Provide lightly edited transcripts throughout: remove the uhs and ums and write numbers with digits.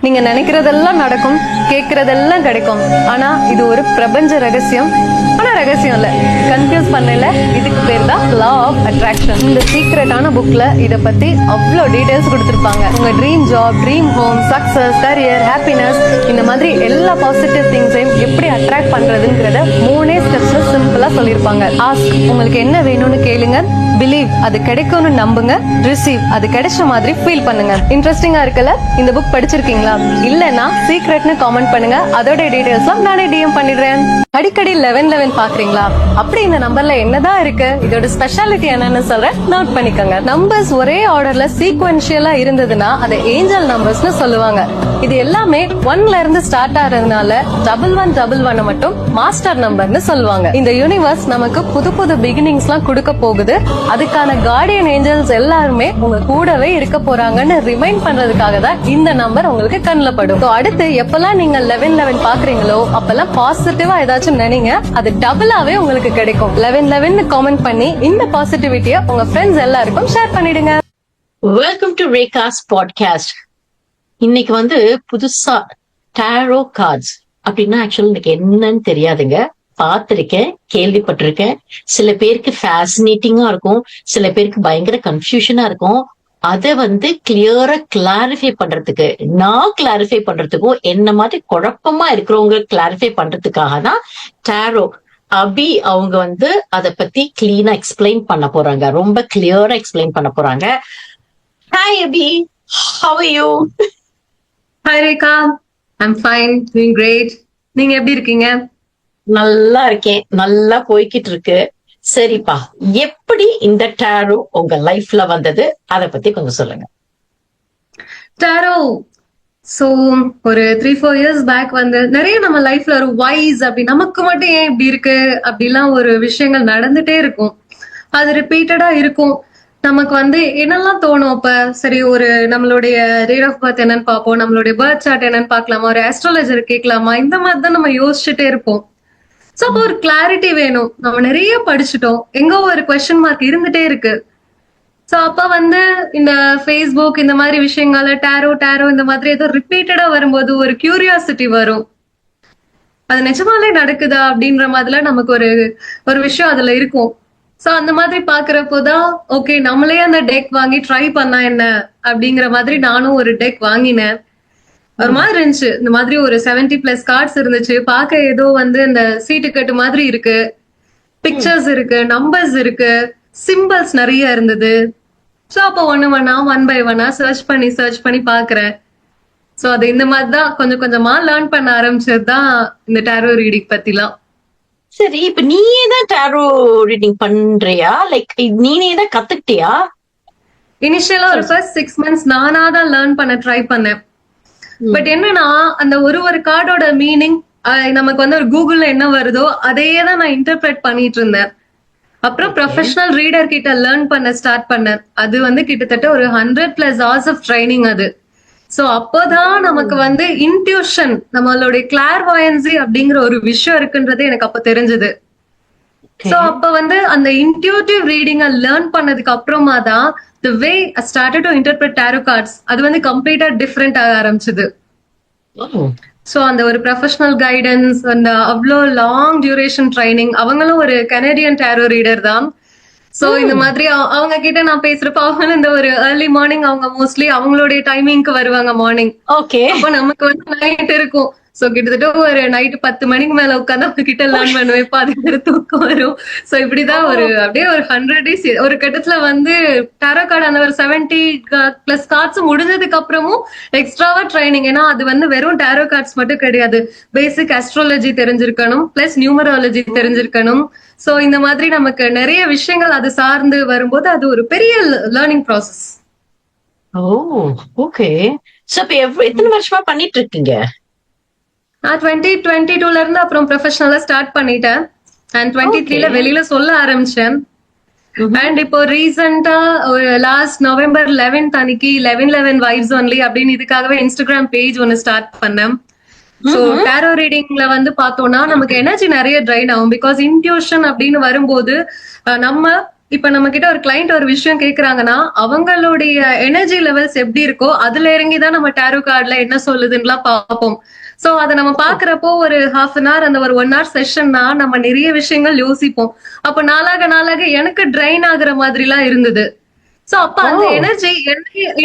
நீங்க நினைக்கிறதெல்லாம் நடக்கும், கேட்கறதெல்லாம் கிடைக்கும். ஆனா இது ஒரு பிரபஞ்ச ரகசியம். ஆனா ரகசியம் இல்ல, கன்ஃபியூஸ் பண்ணல. இதுக்கு பேர் தான் லா ஆஃப் அட்ராக்ஷன். இந்த சீக்ரெட்டான புக்ல இத பத்தி அவ்வளோ டீடைல்ஸ் கொடுத்திருப்பாங்க. உங்க dream job, dream home, success, career, happiness, இந்த மாதிரி எல்லா பாசிட்டிவ் திங்ஸையும் எப்படி அட்ராக்ட் பண்றதுங்கிறத 3 ஸ்டெப்ஸ்ல சிம்பிளா சொல்லியிருப்பாங்க. ஆஸ்க், உங்களுக்கு என்ன வேணும்னு கேளுங்க. பிலீவ், அது கிடைக்கும்னு நம்புங்க. ரிசீவ், அது கிடைச்ச மாதிரி ஃபீல் பண்ணுங்க. இன்ட்ரெஸ்டிங்கா இருக்குல்ல? இந்த புக் படிச்சிருக்கீங்களா? இல்லன்னா சீக்ரெட்னு காமெண்ட் பண்ணுங்க. அதோட டீடைல்ஸ்லாம் நானே டிஎம் பண்ணிடுறேன். அடிக்கடி 1111 பாக்குறீங்களா? அப்படி இந்த நம்பர்ல என்னதான் இருக்கு? இதோட ஸ்பெஷாலிட்டி என்னன்னு சொல்றேன், நோட் பண்ணிக்கோங்க. நம்பர்ஸ் ஒரே ஆர்டர்ல சீக்வென்ஷியலா இருந்ததுன்னா அதை ஏஞ்சல் நம்பர்ஸ்னு சொல்லுவாங்க. இது எல்லாமே 1ல இருந்து ஸ்டார்ட் ஆறதுனால 1111 மட்டும் மாஸ்டர் நம்பர்னு சொல்லுவாங்க. இந்த யூனிவர்ஸ் நமக்கு புது புது பிகினிங்ஸ்லாம் கொடுக்க போகுது. அதுக்கான கார்டியன் ஏஞ்சல்ஸ் எல்லாருமே உங்க கூடவே இருக்க போறாங்கன்னு ரிமைண்ட் பண்றதுக்காக தான் இந்த நம்பர் உங்களுக்கு கண்ணுல படும். அடுத்து எப்பெல்லாம் நீங்க 1111 பாக்குறீங்களோ அப்பெல்லாம் பாசிட்டிவா ஏதாச்சும் நினைங்க, அது டபுளாவே உங்களுக்கு கிடைக்கும். 1111 காமெண்ட் பண்ணி இந்த பாசிட்டிவிட்டியை உங்க ஃப்ரெண்ட்ஸ் எல்லாருக்கும் ஷேர் பண்ணிடுங்க. Welcome to Rekha's podcast. இன்னைக்கு புதுசா டாரோ கார்ட்ஸ் அப்படின்னா ஆக்சுவலி எனக்கு என்னன்னு தெரியாதுங்க. பார்த்திருக்கேன், கேள்விப்பட்டிருக்கேன். சில பேருக்கு ஃபேசினேட்டிங்கா இருக்கும், சில பேருக்கு பயங்கர கன்ஃபியூஷனா இருக்கும். அதை கிளியரா கிளாரிஃபை பண்றதுக்கு, நான் கிளாரிஃபை பண்றதுக்கும், என்ன மாதிரி குழப்பமா இருக்கிறவங்க கிளாரிஃபை பண்றதுக்காக தான் டாரோ அபி அவங்க அதை பத்தி கிளீனா எக்ஸ்பிளைன் பண்ண போறாங்க. ரொம்ப கிளியரா எக்ஸ்பிளைன் பண்ண போறாங்க. Hi Abhi, how are you? Hi Rekha, I'm fine, doing great. நீங்க எப்படி இருக்கீங்க? நல்லா இருக்கேன், நல்லா போய்கிட்டு இருக்கு. சரிப்பா, எப்படி இந்த டாரோ உங்க லைஃப்ல வந்தது, அத பத்தி கொஞ்சம் சொல்லுங்க. டாரோ சோ ஒரு 3-4 இயர்ஸ் பேக் நிறைய நம்ம லைஃப்ல ஒரு வைஸ் அப்படி நமக்கு மட்டும் ஏன் இப்படி இருக்கு அப்படிலாம் ஒரு விஷயங்கள் நடந்துட்டே இருக்கும். அது ரிப்பீட்டடா இருக்கும். நமக்கு என்னெல்லாம் தோணும் அப்ப, சரி ஒரு நம்மளுடைய டேட் ஆஃப் பர்த் என்னன்னு பார்ப்போம், நம்மளுடைய பர்த் சார்ட் என்னன்னு பார்க்கலாமா, ஒரு ஆஸ்ட்ராலஜர் கேட்கலாமா, இந்த மாதிரி தான் நம்ம யோசிச்சுட்டே இருப்போம். சோ அப்போ ஒரு கிளாரிட்டி வேணும். நம்ம நிறைய படிச்சுட்டோம், எங்க ஒரு கொஸ்டின் மார்க் இருந்துட்டே இருக்கு. சோ அப்ப இந்த ஃபேஸ்புக் இந்த மாதிரி விஷயங்கள்ல டாரோ டாரோ இந்த மாதிரி ஏதோ ரிப்பீட்டடா வரும்போது ஒரு கியூரியாசிட்டி வரும். அது நிஜமாலே நடக்குதா அப்படின்ற மாதிரிலாம் நமக்கு ஒரு விஷயம் அதுல இருக்கும். சோ அந்த மாதிரி பாக்குறப்போதான் ஓகே, நம்மளே அந்த டெக் வாங்கி ட்ரை பண்ணா என்ன அப்படிங்கிற மாதிரி நானும் ஒரு டெக் வாங்கினேன். ஒரு மாதிரி இருந்துச்சு. இந்த மாதிரி ஒரு 70+ கார்ட்ஸ் இருந்துச்சு. பார்க்க ஏதோ இந்த சீட்டு கட்டு மாதிரி இருக்கு, பிக்சர்ஸ் இருக்கு, நம்பர்ஸ் இருக்கு, சிம்பிள்ஸ் நிறைய இருந்தது. சோ அப்ப ஒன் பை ஒன்னா சர்ச் பண்ணி பாக்குறேன். சோ அது இந்த மாதிரிதான் கொஞ்சம் கொஞ்சமா லேர்ன் பண்ண ஆரம்பிச்சதுதான் இந்த டாரோ ரீடிங் பத்திலாம். சரி, இப்ப நீயே தான் டாரோ ரீடிங் பண்றியா? லைக் நீனே தான் கத்துக்கிட்டியா? இனிஷியலா ஒரு ஃபர்ஸ்ட் 6 மந்த்ஸ் நானா தான் லேர்ன் பண்ண ட்ரை பண்ணேன். பட் என்னன்னா அந்த ஒரு கார்டோட மீனிங் நமக்கு ஒரு கூகுள்ல என்ன வருதோ அதையே தான் நான் இன்டர்பிரேட் பண்ணிட்டு இருந்தேன். அப்புறம் ப்ரொஃபஷனல் ரீடர் கிட்ட லேர்ன் பண்ண ஸ்டார்ட் பண்ணேன். அது கிட்டத்தட்ட ஒரு 100+ hours ஆஃப் ட்ரைனிங் அது. சோ அப்போதான் நமக்கு இன்ட்யூஷன், நம்மளுடைய கிளார்வாயன்சி அப்படிங்கிற ஒரு விஷயம் இருக்குன்றது எனக்கு அப்ப தெரிஞ்சது. சோ அப்ப அந்த இன்ட்யூட்டிவ் ரீடிங்க லேர்ன் பண்ணதுக்கு அப்புறமா தான் the way I started to interpret tarot cards அது கம்ப்ளீட்டா டிஃப்ரெண்ட் ஆக ஆரம்பிச்சது. சோ அந்த ஒரு ப்ரொஃபஷனல் கைடன்ஸ், அந்த அவ்வளோ லாங் டியூரேஷன் ட்ரைனிங். அவங்களும் ஒரு கனடியன் டாரோ ரீடர் தான். சோ இந்த மாதிரி அவங்க கிட்ட நான் பேசுறப்ப அவங்களும் இந்த ஒரு ஏர்லி மார்னிங், அவங்க மோஸ்ட்லி அவங்களுடைய டைமிங்க்கு வருவாங்க மார்னிங். ஓகே, அப்ப நமக்கு நைட் இருக்கும். சோ கிட்டத்தட்ட ஒரு நைட் 10 மணிக்கு மேல உட்காந்து அவங்க கிட்ட லேர்ன் பண்ணுவேன். பாதி தூக்கம் வரும். சோ இப்படிதான் அப்படியே ஒரு 100 days ஒரு கட்டத்துல டாரோ கார்டு அந்த ஒரு 70+ கார்ட்ஸ் முடிஞ்சதுக்கு அப்புறமும் எக்ஸ்ட்ராவா ட்ரைனிங். ஏன்னா அது வெறும் டாரோ கார்ட்ஸ் மட்டும் கிடையாது, பேசிக் ஆஸ்ட்ராலஜி தெரிஞ்சிருக்கணும், பிளஸ் நியூமராலஜி தெரிஞ்சிருக்கணும். சோ இந்த மாதிரி நமக்கு நிறைய விஷயங்கள் அது சார்ந்து வரும்போது அது ஒரு பெரிய லேர்னிங் ப்ராசஸ். ஓ ஓகே. சோ இப்ப எத்தனை வருஷமா பண்ணிட்டு இருக்கீங்க? நான் 2022ல இருந்து அப்புறம் ப்ரொஃபஷனலா ஸ்டார்ட் பண்ணிட்டேன். அண்ட் 23ல வெளியில சொல்ல ஆரம்பிச்சேன். அண்ட் இப்போ ரீசெண்டா லாஸ்ட் நவம்பர் 11th அன்னைக்கு 1111 வைப்ஸ் ஒன்லி அப்படின்னு இதுக்காகவே இன்ஸ்டாகிராம் பேஜ் ஒன்னு ஸ்டார்ட் பண்ணேன். சோ டாரோ ரீடிங்ல பார்த்தோம்னா நமக்கு எனர்ஜி நிறைய ட்ரைன் ஆகும். பிகாஸ் இன்ட்யூஷன் அப்படின்னு வரும்போது நம்ம இப்ப நம்ம கிட்ட ஒரு கிளைண்ட் ஒரு விஷயம் கேக்குறாங்கன்னா அவங்களுடைய எனர்ஜி லெவல்ஸ் எப்படி இருக்கோ அதுல இறங்கிதான் நம்ம டேரோ கார்டுல என்ன சொல்லுதுன்னு பார்ப்போம். சோ அதை நம்ம பாக்குறப்போ ஒரு ஹாஃப் அன் ஹவர் அந்த ஒரு 1 hour செஷன்னா நம்ம நிறைய விஷயங்கள் யோசிப்போம். அப்ப நாளாக நாளாக எனக்கு ட்ரைன் ஆகுற மாதிரி எல்லாம் இருந்தது. சோ அப்ப அந்த எனர்ஜி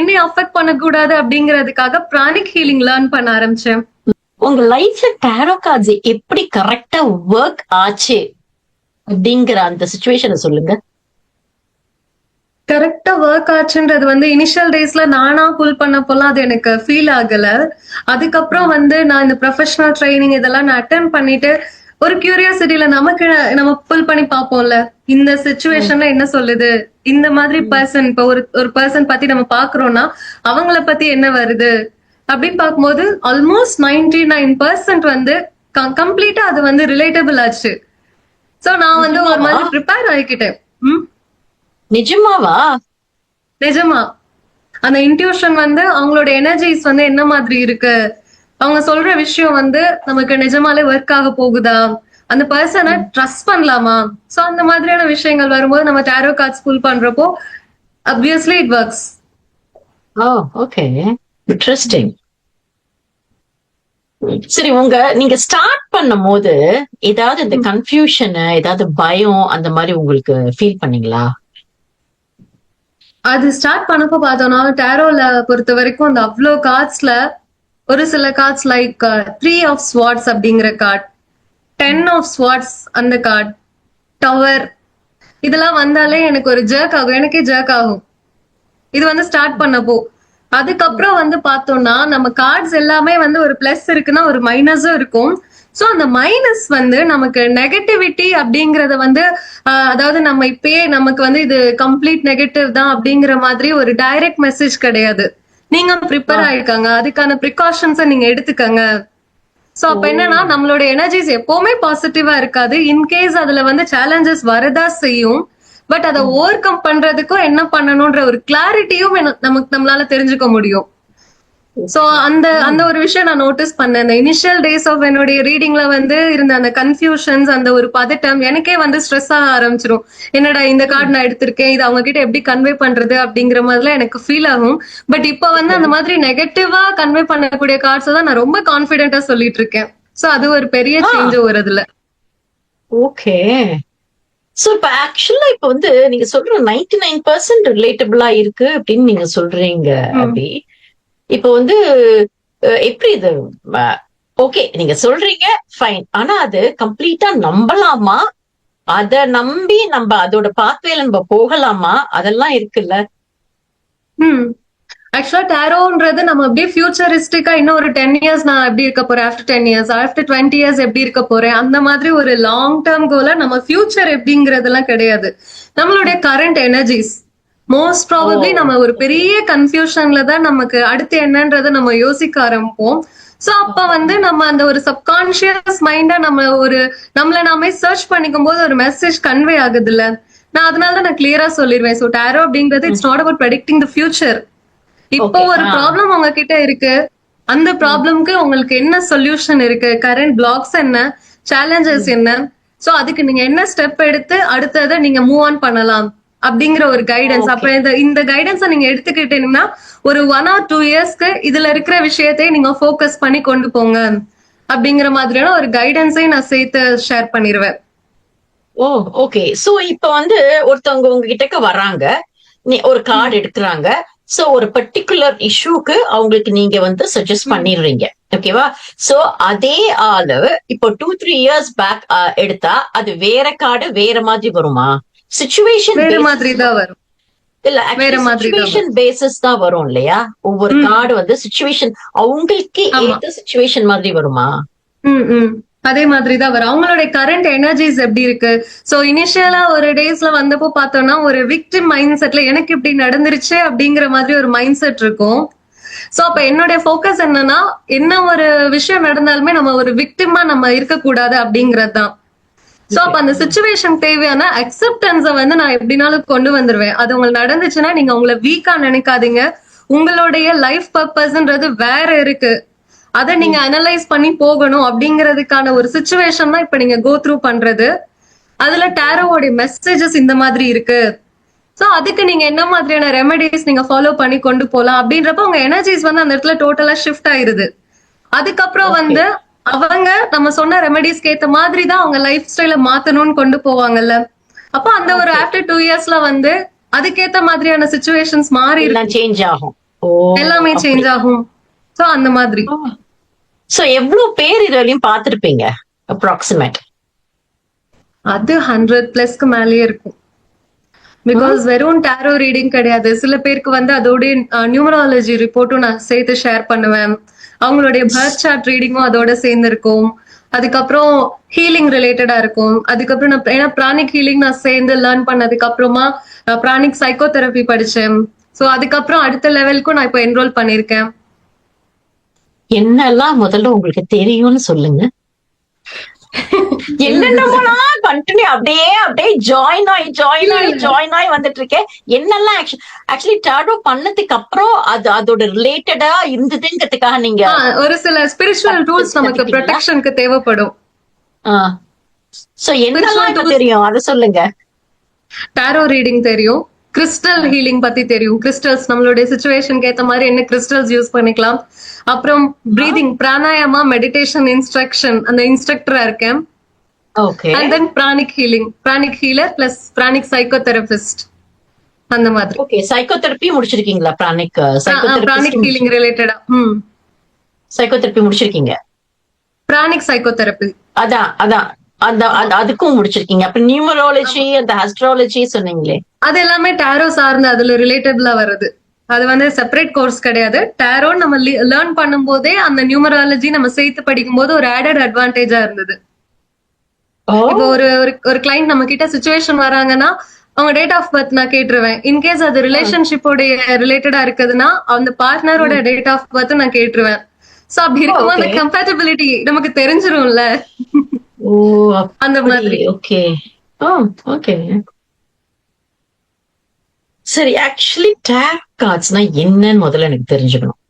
என்னை அஃபெக்ட் பண்ணக்கூடாது அப்படிங்கறதுக்காக பிராணிக் ஹீலிங் லேர்ன் பண்ண ஆரம்பிச்சேன். உங்க லைஃப்ல டேரோ கார்ட்ஸ் எப்படி கரெக்டா ஒர்க் ஆச்சு அப்படிங்கிற அந்த சிச்சுவேஷனை சொல்லுங்க. கரெக்டா ஒர்க் ஆச்சுன்றது வந்து இனிஷியல் டேஸ்ல நானா புல் பண்ணப்போலாம் அது எனக்கு ஃபீல் ஆகல. அதுக்கப்புறம் வந்து நான் இந்த ப்ரொஃபஷனல் ட்ரைனிங் இதெல்லாம் நான் அட்டென்ட் பண்ணிட்டு ஒரு கியூரியாசிட்டியில நமக்கு நம்ம புல் பண்ணி பார்ப்போம்ல, இந்த சிச்சுவேஷன்ல என்ன சொல்லுது, இந்த மாதிரி பர்சன் இப்ப ஒரு பர்சன் பத்தி நம்ம பாக்குறோம்னா அவங்கள பத்தி என்ன வருது அப்படின்னு பார்க்கும்போது ஆல்மோஸ்ட் 99% வந்து கம்ப்ளீட்டா அது வந்து ரிலேட்டபிள் ஆச்சு. சோ நான் வந்து ஒரு மாதிரி ப்ரிப்பேர் ஆகிக்கிட்டேன். நிஜமாவா? நிஜமா அந்த இன்ட்யூஷன் வந்து அவங்களோட எனர்ஜிஸ் வந்து என்ன மாதிரி இருக்கு, அவங்க சொல்ற விஷயம் வந்து நமக்கு நிஜமாலே ஒர்க் ஆக போகுதா, அந்த பர்சனை ட்ரஸ்ட் பண்ணலாமா, சோ அந்த மாதிரியான விஷயங்கள் வரும்போது நம்ம டேரோ கார்ட்ஸ் புல் பண்றப்போ obviously it works. Okay, interesting. சரி, நீங்க ஸ்டார்ட் பண்ணும் போது ஏதாவது இந்த கன்ஃபியூஷன், ஏதாவது பயம் அந்த மாதிரி உங்களுக்கு ஃபீல் பண்ணீங்களா? அது ஸ்டார்ட் பண்ணப்போ பார்த்தோம்னா டேரோல பொறுத்த வரைக்கும் அந்த அவ்வளோ கார்ட்ஸ்ல ஒரு சில கார்ட்ஸ் லைக் 3 of Swords அப்படிங்கிற கார்ட், 10 of Swords அந்த கார்ட், டவர், இதெல்லாம் வந்தாலே எனக்கு ஒரு ஜர்க் ஆகும், எனக்கே ஜர்க் ஆகும் இது வந்து ஸ்டார்ட் பண்ணப்போ. அதுக்கப்புறம் வந்து பார்த்தோம்னா நம்ம கார்ட்ஸ் எல்லாமே வந்து ஒரு பிளஸ் இருக்குன்னா ஒரு மைனஸும் இருக்கும். சோ அந்த மைனஸ் வந்து நமக்கு நெகட்டிவிட்டி அப்படிங்கறத வந்து அதாவது நம்ம இப்பயே நமக்கு வந்து இது கம்ப்ளீட் நெகட்டிவ் தான் அப்படிங்கிற மாதிரி ஒரு டைரக்ட் மெசேஜ் கிடையாது. நீங்க ப்ரிப்பேர் ஆயிருக்காங்க, அதுக்கான ப்ரிகாஷன்ஸை நீங்க எடுத்துக்கங்க. சோ அப்ப என்னன்னா நம்மளோட எனர்ஜிஸ் எப்பவுமே பாசிட்டிவா இருக்காது. இன்கேஸ் அதுல வந்து சேலஞ்சஸ் வரதா செய்யும். பட் அதை ஓவர் கம் பண்றதுக்கும் என்ன பண்ணணும்ன்ற ஒரு கிளாரிட்டியும் நம்மளால தெரிஞ்சுக்க முடியும். சோ அந்த ஒரு விஷயம் நான் நோட்டீஸ் பண்ணேன். இந்த இனிஷியல் டேஸ் ஆஃப் என்னுடைய ரீடிங்ல வந்து இருந்த அந்த கன்ஃபியூஷன்ஸ், அந்த ஒரு பதட்டம் எனக்கே வந்து ஸ்ட்ரெஸ் ஆக ஆரம்பிச்சிரும். என்னடா இந்த கார்டு நான் எடுத்திருக்கேன், இது அவங்க கிட்ட எப்படி கன்வே பண்றது அப்படிங்கிற மாதிரிலாம் எனக்கு ஃபீல் ஆகும். பட் இப்ப வந்து அந்த மாதிரி நெகட்டிவா கன்வே பண்ணக்கூடிய கார்ட்ஸ் தான் நான் ரொம்ப கான்பிடென்டா சொல்லிட்டு இருக்கேன். சோ அது ஒரு பெரிய சேஞ்ச் வருதுல. ஓகே. சோ இப்ப ஆக்சுவலா இப்ப வந்து நீங்க சொல்ற 99% ரிலேட்டபிளா இருக்கு அப்படின்னு நீங்க சொல்றீங்க அப்படி. இப்ப வந்து எப்படி இது ஓகே நீங்க சொல்றீங்க ஃபைன், ஆனா அது கம்ப்ளீட்டா நம்பலாமா, அத நம்பி நம்ம அதோட பாத்வேல நம்ம போகலாமா, அதெல்லாம் இருக்குல்ல. ஆக்சுவலா டேரோன்றது நம்ம அப்படியே ஃபியூச்சரிஸ்டிக்கா இன்னும் ஒரு 10 years நான் எப்படி இருக்க போறேன், ஆஃப்டர் 10 years, ஆஃப்டர் 20 years எப்படி இருக்க போறேன், அந்த மாதிரி ஒரு லாங் டேர்ம் கோல நம்ம ஃபியூச்சர் எப்படிங்கறதெல்லாம் கிடையாது. நம்மளுடைய கரண்ட் எனர்ஜிஸ் மோஸ்ட் ப்ராபப்ளி நம்ம ஒரு பெரிய கன்ஃபியூஷன்ல தான் நமக்கு அடுத்து என்னன்றத நம்ம யோசிக்க ஆரம்பிப்போம். சோ அப்ப வந்து நம்ம அந்த ஒரு சப்கான்சியஸ் மைண்டா நம்மள நாமே சர்ச் பண்ணிக்கும் போது ஒரு மெசேஜ் கன்வே ஆகுது இல்ல. நான் அதனாலதான் நான் கிளியரா சொல்லிடுவேன். சோ டேரோ அப்படிங்கிறது it's not about predicting the future. இப்போ ஒரு ப்ராப்ளம் உங்ககிட்ட இருக்கு, அந்த ப்ராப்ளம்க்கு உங்களுக்கு என்ன சொல்யூஷன் இருக்கு, கரண்ட் பிளாக்ஸ் என்ன, சேலஞ்சஸ் என்ன, சோ அதுக்கு நீங்க என்ன ஸ்டெப் எடுத்து அடுத்ததை நீங்க மூவ் ஆன் பண்ணலாம் அப்படிங்கிற ஒரு கைடன்ஸ். அப்ப இந்த கைடன்ஸை நீங்க எடுத்துக்கிட்டீங்கன்னா ஒரு 1 or 2 yearsக்கு இதுல இருக்கிற விஷயத்தையும் நீங்க ஃபோக்கஸ் பண்ணி கொண்டு போங்க அப்படிங்கிற மாதிரியான ஒரு கைடன்ஸை நான் சேர்த்து ஷேர் பண்ணிடுவேன். ஓகே. சோ இப்ப வந்து ஒருத்தவங்க உங்ககிட்ட வர்றாங்க, ஒரு கார்டு எடுக்கிறாங்க. சோ ஒரு பர்டிகுலர் இஷ்யூக்கு அவங்களுக்கு நீங்க வந்து சஜஸ்ட் பண்ணிடுறீங்க, ஓகேவா? சோ அதே ஆளு இப்போ 2-3 years பேக் எடுத்தா அது வேற கார்டு வேற மாதிரி வருமா? சிச்சுவேஷன் வேற மாதிரி தான் வரும். இல்ல, வேற மாதிரி சிச்சுவேஷன் பேசிஸ் தான் வரும் இல்லையா? ஒவ்வொரு கார்டு வந்து சிச்சுவேஷன் அவங்களுக்கு ஏத்த சிச்சுவேஷன் மாதிரி வருமா? அதே மாதிரி தான் வரும். அவங்களுடைய கரண்ட் எனர்ஜிஸ் எப்படி இருக்கு. சோ இனிஷியலா ஒரு டேஸ்ல வந்தப்போ பார்த்தோம்னா ஒரு விக்டிம் மைண்ட் செட்ல எனக்கு இப்படி நடந்துருச்சு அப்படிங்கிற மாதிரி ஒரு மைண்ட் செட் இருக்கும். சோ அப்ப என்னுடைய ஃபோக்கஸ் என்னன்னா, என்ன ஒரு விஷயம் நடந்தாலுமே நம்ம ஒரு விக்டிமா நம்ம இருக்கக்கூடாது அப்படிங்கறது தான். சோ அப்ப அந்த சிச்சுவேஷன் தேவையான அக்செப்டன்ஸை வந்து நான் எப்படினாலும் கொண்டு வந்துருவேன். அது உங்களுக்கு நடந்துச்சுன்னா நீங்க உங்களை வீக்கா நினைக்காதீங்க. உங்களுடைய லைஃப் பர்பஸ்ன்றது வேற இருக்கு, அதை நீங்க அனலைஸ் பண்ணி போகணும் அப்படிங்கிறதுக்கான ஒரு சிச்சுவேஷன் தான் இப்ப நீங்க கோ த்ரூ பண்றது. அதுல டேரோவோட மெசேஜஸ் இந்த மாதிரி இருக்கு. சோ அதுக்கு நீங்க என்ன மாதிரியான ரெமெடிஸ் நீங்க ஃபாலோ பண்ணி கொண்டு போலாம் அப்படின்றப்ப உங்க எனர்ஜிஸ் வந்து அந்த இடத்துல டோட்டலா ஷிஃப்ட் ஆயிருது. அதுக்கப்புறம் வந்து அவங்க நம்ம சொன்ன ரெமெடிஸ்க்கு ஏத்த மாதிரி தான் அவங்க லைஃப் ஸ்டைல மாத்தணும்னு கொண்டு போவாங்கல்ல. அப்ப அந்த ஒரு ஆஃப்டர் 2 இயர்ஸ்ல வந்து அதுக்கேத்த மாதிரியான சிச்சுவேஷன்ஸ் மாறி எல்லாம் சேஞ்ச் ஆகும். ஓ, எல்லாமே சேஞ்ச் ஆகும். சோ அந்த மாதிரி சோ எவ்வளவு பேர் இது வரையும் பாத்திருப்பீங்க அப்ராக்சிமேட்? அது 100+ மேலயே இருக்கும். பிகாஸ் வெறும் டேரோ ரீடிங் கிடையாது. சில பேருக்கு வந்து அதோட நியூமராலஜி ரிப்போர்ட்டும் நான் சேர்த்து ஷேர் பண்ணுவேன். அவங்களுடைய பர்த் சார்ட் ரீடிங்கும் அதோட சேர்ந்து இருக்கும். அதுக்கப்புறம் ஹீலிங் ரிலேட்டடா இருக்கும். அதுக்கப்புறம் நான் ஏன்னா பிராணிக் ஹீலிங் நான் சேர்ந்து லேர்ன் பண்ணதுக்கு அப்புறமா பிராணிக் சைக்கோ தெரப்பி படிச்சேன். சோ அதுக்கப்புறம் அடுத்த லெவலுக்கும் நான் இப்போ என்ரோல் பண்ணிருக்கேன். என்னெல்லாம் முதல்ல உங்களுக்கு தெரியும்னு சொல்லுங்க. என்னென்னலாம் கண்டினியூ அப்படியே ஜாயின் ஆகி வந்துட்டு இருக்கேன். என்னெல்லாம் ஆக்சுவலி டாரோ பண்ணதுக்கு அப்புறம் அதோட ரிலேட்டடா இருந்ததுங்கிறதுக்காக நீங்க ஒரு சில ஸ்பிரிச்சுவல் டூல்ஸ் நமக்கு ப்ரொடெக்ஷனுக்கு தேவைப்படும். சோ என்னெல்லாம் தெரியும் அத சொல்லுங்க. டாரோ ரீடிங் தெரியும், கிறிஸ்டல் ஹீலிங் பத்தி தெரியும். கிறிஸ்டல்ஸ் நம்மளுடைய சிச்சுவேஷனுக்கு ஏத்த மாதிரி என்ன கிறிஸ்டல்ஸ் யூஸ் பண்ணிக்கலாம். அப்புறம் பிரீதிங், பிராணாயாமா, மெடிடேஷன் இன்ஸ்ட்ரக்ஷன் அந்த இன்ஸ்ட்ரக்டரா இருக்கேன். Okay. And then pranic healing, pranic healer plus pranic psychotherapist அந்த மாதிரி. ஓகே, சைக்கோ தெரப்பி முடிச்சிருக்கீங்களா? பிராணிக் பிராணிக் ஹீலிங் ரிலேட்டடா சைக்கோ தெரப்பி முடிச்சிருக்கீங்க? பிராணிக் சைக்கோ தெரப்பி அதான் அதுக்கும் முடிச்சிருக்கீங்க. அப்ப நியூமராலஜி அந்த அஸ்ட்ராலஜி சொன்னீங்களே, அது எல்லாமே டாரோ சார்ந்து அதுல ரிலேட்டபிளா வருது. அது வந்து செப்பரேட் கோர்ஸ் கிடையாது. டாரோ நம்ம லேர்ன் பண்ணும் போதே அந்த நியூமராலஜி நம்ம சேர்த்து படிக்கும் போது ஒரு ஆடட் அட்வான்டேஜா இருந்தது. இப்போ ஒரு கிளைண்ட் நம்ம கிட்ட சிச்சுவேஷன் வராங்கன்னா அவங்க டேட் ஆஃப் பர்த் நான் கேட்டுருவேன். இன்கேஸ் அது ரிலேஷன்ஷிப்போட ரிலேட்டடா இருக்குதுன்னா அந்த பார்ட்னரோட டேட் ஆஃப் பர்த் நான் கேட்டுருவேன். சோ அப்படி இருக்கும்போது அந்த கம்பேட்டபிலிட்டி நமக்கு தெரிஞ்சிரும்ல. ஓ, அந்த மாதிரி. ஓகே ஓகே சரி. ஆக்சுவலி டேரோ கார்ட்ஸ்னா என்னன்னு முதல்ல எனக்கு தெரிஞ்சுக்கணும்.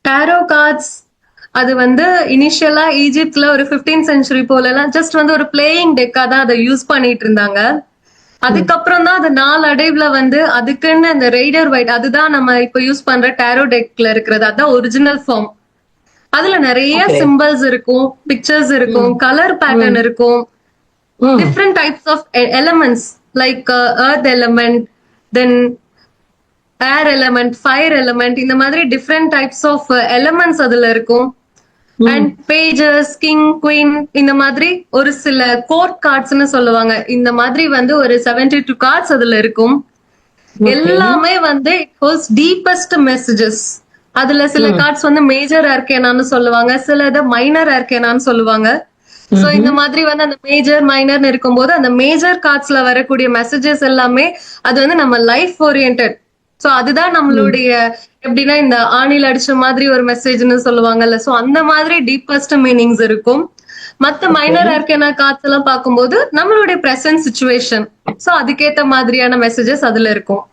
டாரோ கார்ட்ஸ் அது வந்து இனிஷியலா ஈஜிப்ட்ல ஒரு 15th சென்ச்சுரி போல எல்லாம் ஜஸ்ட் வந்து ஒரு பிளேயிங் டெக்கா தான் அதை யூஸ் பண்ணிட்டு இருந்தாங்க. அதுக்கப்புறம் தான் அது நாளடைவுல வந்து அதுக்குன்னு இந்த ரெய்டர் வைட், அதுதான் நம்ம இப்ப யூஸ் பண்ற டாரோ டெக்ல இருக்கிறது. அதுதான் ஒரிஜினல் ஃபார்ம். அதுல நிறைய சிம்பிள்ஸ் இருக்கும், பிக்சர்ஸ் இருக்கும், கலர் பேட்டர்ன் இருக்கும், different types of elements like earth element, then air element, fire element, இந்த மாதிரி டிஃப்ரெண்ட் டைப்ஸ் ஆஃப் எலிமெண்ட்ஸ் அதுல இருக்கும். அண்ட் பேஜஸ், கிங், குவீன், இந்த மாதிரி ஒரு சில கோர்ட் கார்ட்ஸ்னு சொல்லுவாங்க. இந்த மாதிரி வந்து ஒரு 72 கார்ட்ஸ் அதுல இருக்கும். எல்லாமே வந்து இட் ஹோல்ஸ் டீப்பஸ்ட் மெசேஜஸ். அதுல சில கார்ட்ஸ் வந்து மேஜர் ஆர்கேனான்னு சொல்லுவாங்க, சில இதை மைனர் ஆர்கேனான்னு சொல்லுவாங்க. சோ இந்த மாதிரி வந்து அந்த மேஜர் மைனர்னு இருக்கும்போது அந்த மேஜர் கார்ட்ஸ்ல வரக்கூடிய மெசேஜஸ் எல்லாமே அது வந்து நம்ம லைஃப் ஓரியன்டட். சோ அதுதான் நம்மளுடைய எப்படின்னா இந்த ஆணில அடிச்ச மாதிரி ஒரு மெசேஜ்னு சொல்லுவாங்கல்ல. சோ அந்த மாதிரி டீப்பஸ்ட் மீனிங்ஸ் இருக்கும். மத்த மைனர் ஆர்கேனா கார்ட்ஸ் எல்லாம் பார்க்கும்போது நம்மளுடைய பிரசன்ட் சிச்சுவேஷன், சோ அதுக்கேத்த மாதிரியான மெசேஜஸ் அதுல இருக்கும்.